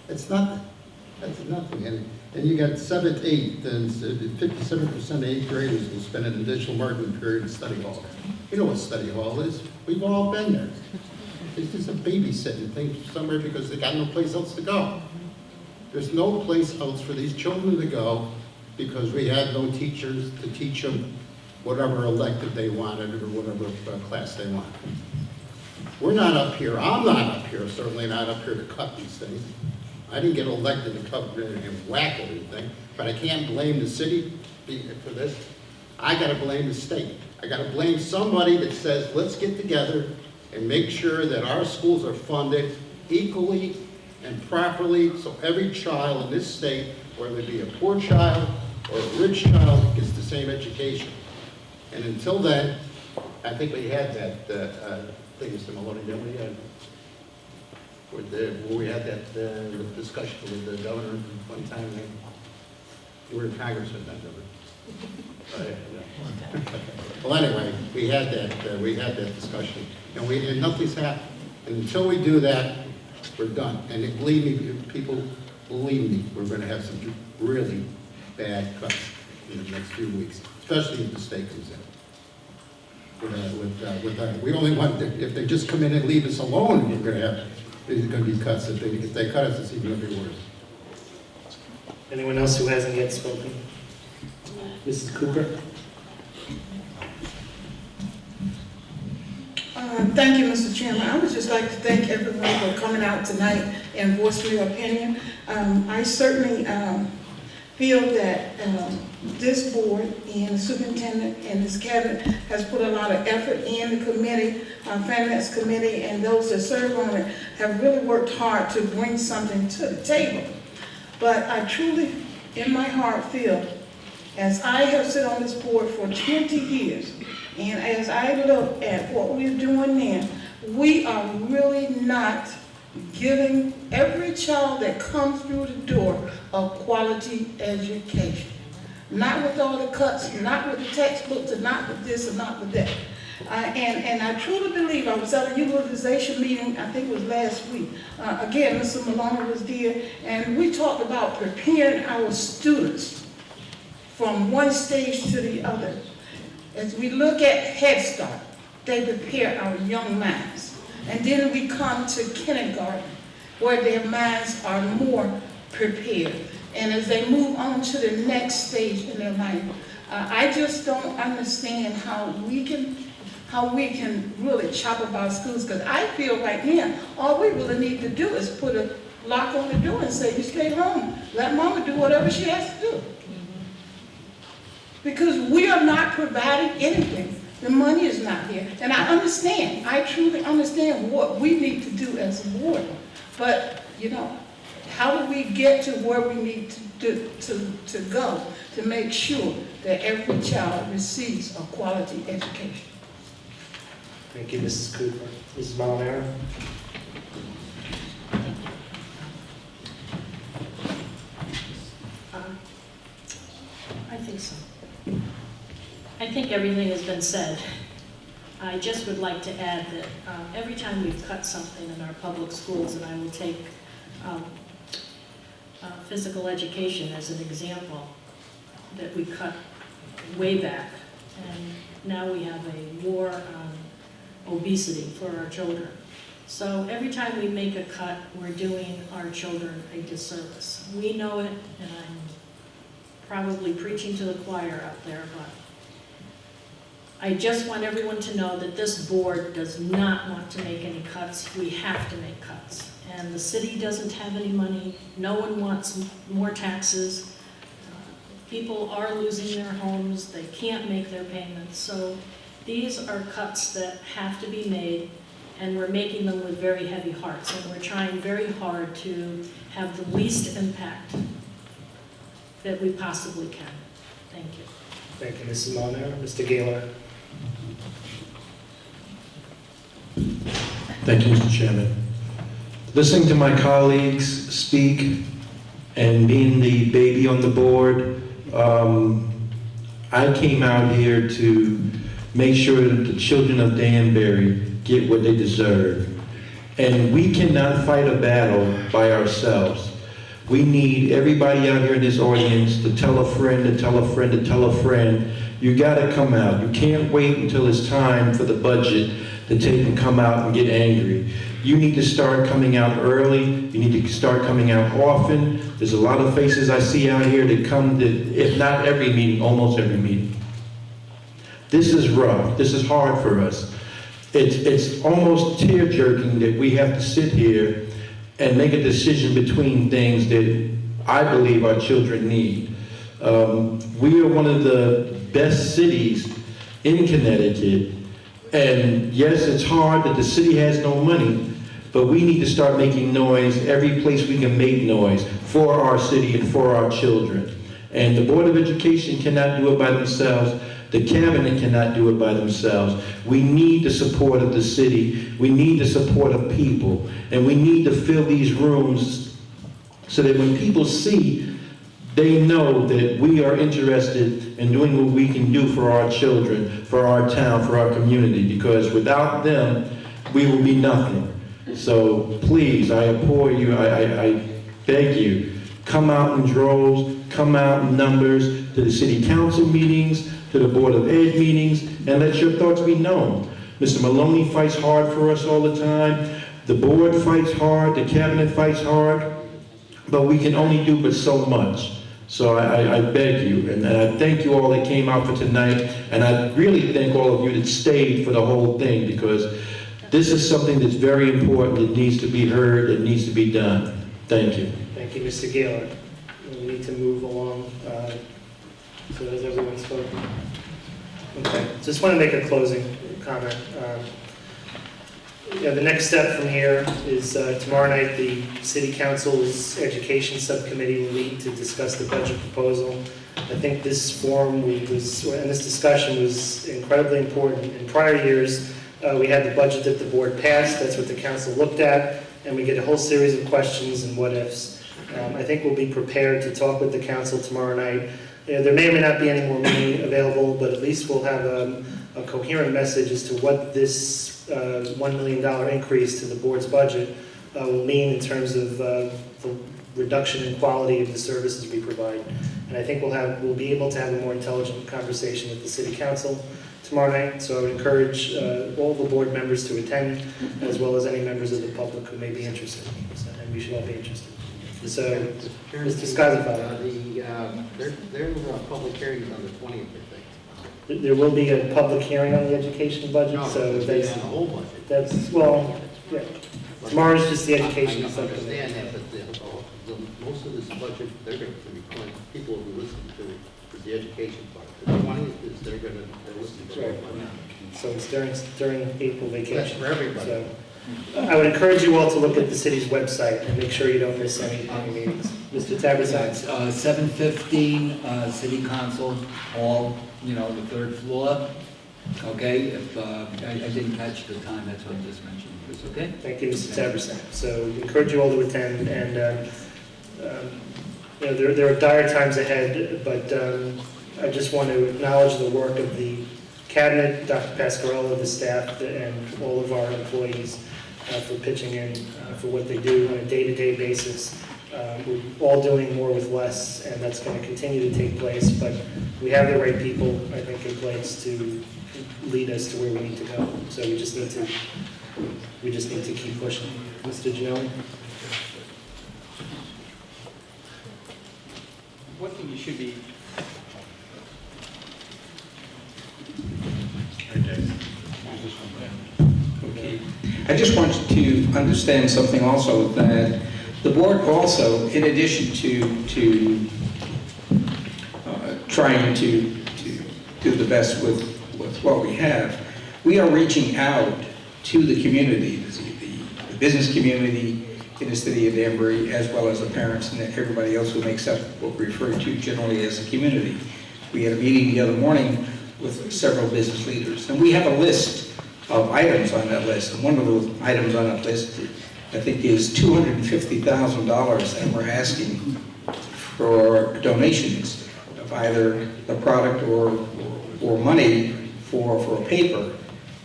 It's nothing. That's nothing. And you got 7th, 8th, and 57% of 8th graders will spend an additional marking period in study hall. You know what study hall is. We've all been there. It's just a babysitting thing somewhere because they got no place else to go. There's no place else for these children to go because we had no teachers to teach them whatever elective they wanted or whatever class they wanted. We're not up here, I'm not up here, certainly not up here to cut these things. I didn't get elected to cut and whack everything, but I can't blame the city for this. I gotta blame the state. I gotta blame somebody that says, let's get together and make sure that our schools are funded equally and properly so every child in this state, whether it be a poor child or a rich child, gets the same education. And until then, I think we had that thing, Mr. Maloney, didn't we? Where we had that discussion with the governor one time. You were a congressman then, well, anyway, we had that discussion, and nothing's happened. And until we do that, we're done. And believe me, people, believe me, we're going to have some really bad cuts in the next few weeks, especially if the state comes in. We only want, if they just come in and leave us alone, we're going to have, there's going to be cuts. If they cut us, it's even going to be worse.
Anyone else who hasn't yet spoken? Mrs. Cooper?
Thank you, Mr. Chairman. I would just like to thank everyone for coming out tonight and voicing your opinion. I certainly feel that this board and the superintendent and his cabinet has put a lot of effort in. The committee, finance committee, and those that serve on it have really worked hard to bring something to the table. But I truly, in my heart, feel, as I have sat on this board for 20 years, and as I look at what we're doing now, we are really not giving every child that comes through the door a quality education. Not with all the cuts, not with the textbooks, and not with this and not with that. And I truly believe, I was at a utilization meeting, I think it was last week. Again, Mr. Maloney was there, and we talked about preparing our students from one stage to the other. As we look at Head Start, they prepare our young minds. And then we come to kindergarten, where their minds are more prepared. And as they move on to the next stage in their life, I just don't understand how we can really chop up our schools, because I feel right now, all we really need to do is put a lock on the door and say, you stay home. Let mama do whatever she has to do. Because we are not providing anything. The money is not there. And I understand, I truly understand what we need to do as a board. But, you know, how do we get to where we need to go to make sure that every child receives a quality education?
Thank you, Mrs. Cooper. Mrs. Molinaro?
I think so. I think everything has been said. I just would like to add that every time we've cut something in our public schools, and I will take physical education as an example, that we cut way back, and now we have a war on obesity for our children. So every time we make a cut, we're doing our children a disservice. We know it, and I'm probably preaching to the choir out there, but I just want everyone to know that this board does not want to make any cuts. We have to make cuts. And the city doesn't have any money. No one wants more taxes. People are losing their homes. They can't make their payments. So these are cuts that have to be made, and we're making them with very heavy hearts. And we're trying very hard to have the least impact that we possibly can. Thank you.
Thank you, Mrs. Molinaro. Mr. Gaylor?
Thank you, Mr. Chairman. Listening to my colleagues speak and being the baby on the board, I came out here to make sure that the children of Danbury get what they deserve. And we cannot fight a battle by ourselves. We need everybody out here in this audience to tell a friend, to tell a friend, to tell a friend. You gotta come out. You can't wait until it's time for the budget to take and come out and get angry. You need to start coming out early. You need to start coming out often. There's a lot of faces I see out here that come to, if not every meeting, almost every meeting. This is rough. This is hard for us. It's almost tear-jerking that we have to sit here and make a decision between things that I believe our children need. We are one of the best cities in Connecticut, and yes, it's hard that the city has no money, but we need to start making noise every place we can make noise for our city and for our children. And the Board of Education cannot do it by themselves. The cabinet cannot do it by themselves. We need the support of the city. We need the support of people. And we need to fill these rooms so that when people see, they know that we are interested in doing what we can do for our children, for our town, for our community, because without them, we will be nothing. So please, I implore you, I beg you, come out in droves, come out in numbers to the city council meetings, to the Board of Ed meetings, and let your thoughts be known. Mr. Maloney fights hard for us all the time. The board fights hard, the cabinet fights hard, but we can only do but so much. So I beg you, and I thank you all that came out for tonight, and I really thank all of you that stayed for the whole thing, because This is something that's very important, that needs to be heard, that needs to be done. Thank you.
Thank you, Mr. Gaylor. We need to move along. So has everyone spoken? Okay, just want to make a closing comment. Yeah, the next step from here is tomorrow night, the City Council's Education Subcommittee will meet to discuss the budget proposal. I think this forum and this discussion was incredibly important. In prior years, we had the budget that the board passed, that's what the council looked at, and we get a whole series of questions and what-ifs. I think we'll be prepared to talk with the council tomorrow night. There may or may not be any more money available, but at least we'll have a coherent message as to what this $1 million increase to the board's budget will mean in terms of the reduction in quality of the services we provide. And I think we'll be able to have a more intelligent conversation with the City Council tomorrow night. So I would encourage all the board members to attend, as well as any members of the public who may be interested. And we should all be interested. So, Mr. Scozzafano.
Their public hearing is on the 20th, I think.
There will be a public hearing on the education budget,
No,
so
it's
that's,
on the whole budget.
well, yeah. Tomorrow's just the education
I
subcommittee.
understand that, but most of this budget, they're going to be calling people who listen to the education part. The 20th is they're listening to
Right.
it.
So it's during April vacation.
That's for everybody.
So, I would encourage you all to look at the city's website and make sure you don't miss any meetings. Mr. Tabersat.
7:15, City Council Hall, the third floor. Okay, if, I didn't catch the time, that's what I just mentioned. It's okay?
Thank you, Mr. Tabersat. So we encourage you all to attend, and there are dire times ahead, but I just want to acknowledge the work of the cabinet, Dr. Pascarella, the staff, and all of our employees for pitching in for what they do on a day-to-day basis. We're all doing more with less, and that's going to continue to take place, but we have the right people, I think, in place to lead us to where we need to go. So we just need to keep pushing. Mr. Ginelli?
One thing you should be Okay. I just want you to understand something also, that the board also, in addition to trying to do the best with what we have, we are reaching out to the community, the business community in the city of Danbury, as well as the parents and everybody else who makes up what we refer to generally as a community. We had a meeting the other morning with several business leaders, and we have a list of items on that list, and one of those items on that list, I think, is $250,000 that we're asking for donations of either the product or money for a paper.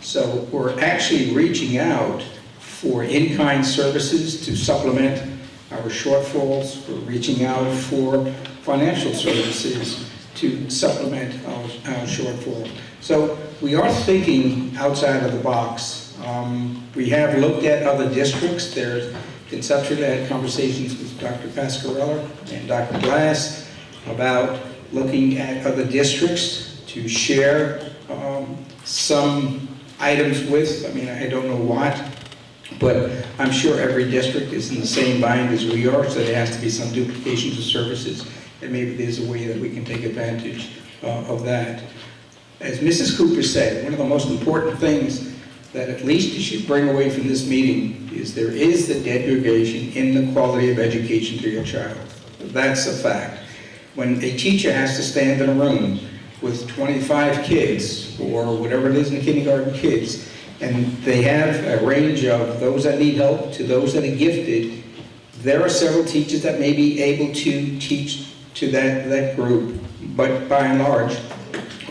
So we're actually reaching out for in-kind services to supplement our shortfalls. We're reaching out for financial services to supplement our shortfall. So we are thinking outside of the box. We have looked at other districts. There's conceptually, I had conversations with Dr. Pascarella and Dr. Glass about looking at other districts to share some items with. I mean, I don't know what, but I'm sure every district is in the same bind as we are, so there has to be some duplications of services, and maybe there's a way that we can take advantage of that. As Mrs. Cooper said, one of the most important things that at least you should bring away from this meeting is there is the degradation in the quality of education to your child. That's a fact. When a teacher has to stand in a room with 25 kids, or whatever it is in the kindergarten kids, and they have a range of those that need help to those that are gifted, there are several teachers that may be able to teach to that group, but by and large,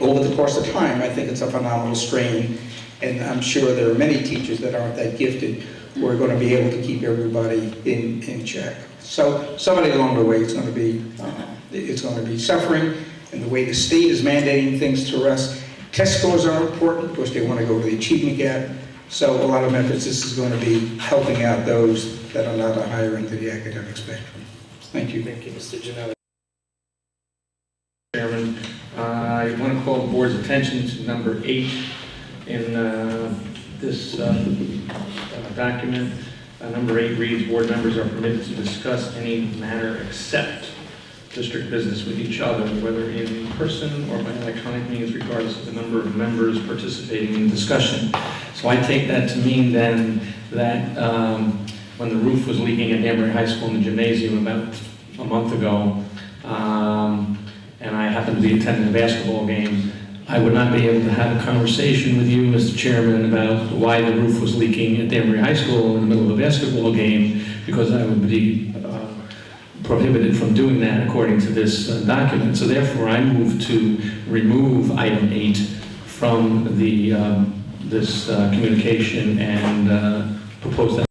over the course of time, I think it's a phenomenal strain, and I'm sure there are many teachers that aren't that gifted who are going to be able to keep everybody in check. So somebody along the way is going to be suffering, and the way the state is mandating things to us. Test scores are important because they want to go to the achievement gap. So a lot of emphasis is going to be helping out those that are not a higher end of the academic spectrum. Thank you.
Thank you, Mr. Ginelli.
Chairman, I want to call the board's attention to number 8 in this document. Number 8 reads, board members are permitted to discuss any matter except district business with each other, whether in person or by electronic means, regardless of the number of members participating in the discussion. So I take that to mean then that when the roof was leaking at Danbury High School in the gymnasium about a month ago, and I happened to be attending a basketball game, I would not be able to have a conversation with you, Mr. Chairman, about why the roof was leaking at Danbury High School in the middle of a basketball game, because I would be prohibited from doing that according to this document. So therefore, I move to remove item 8 from the this communication and propose that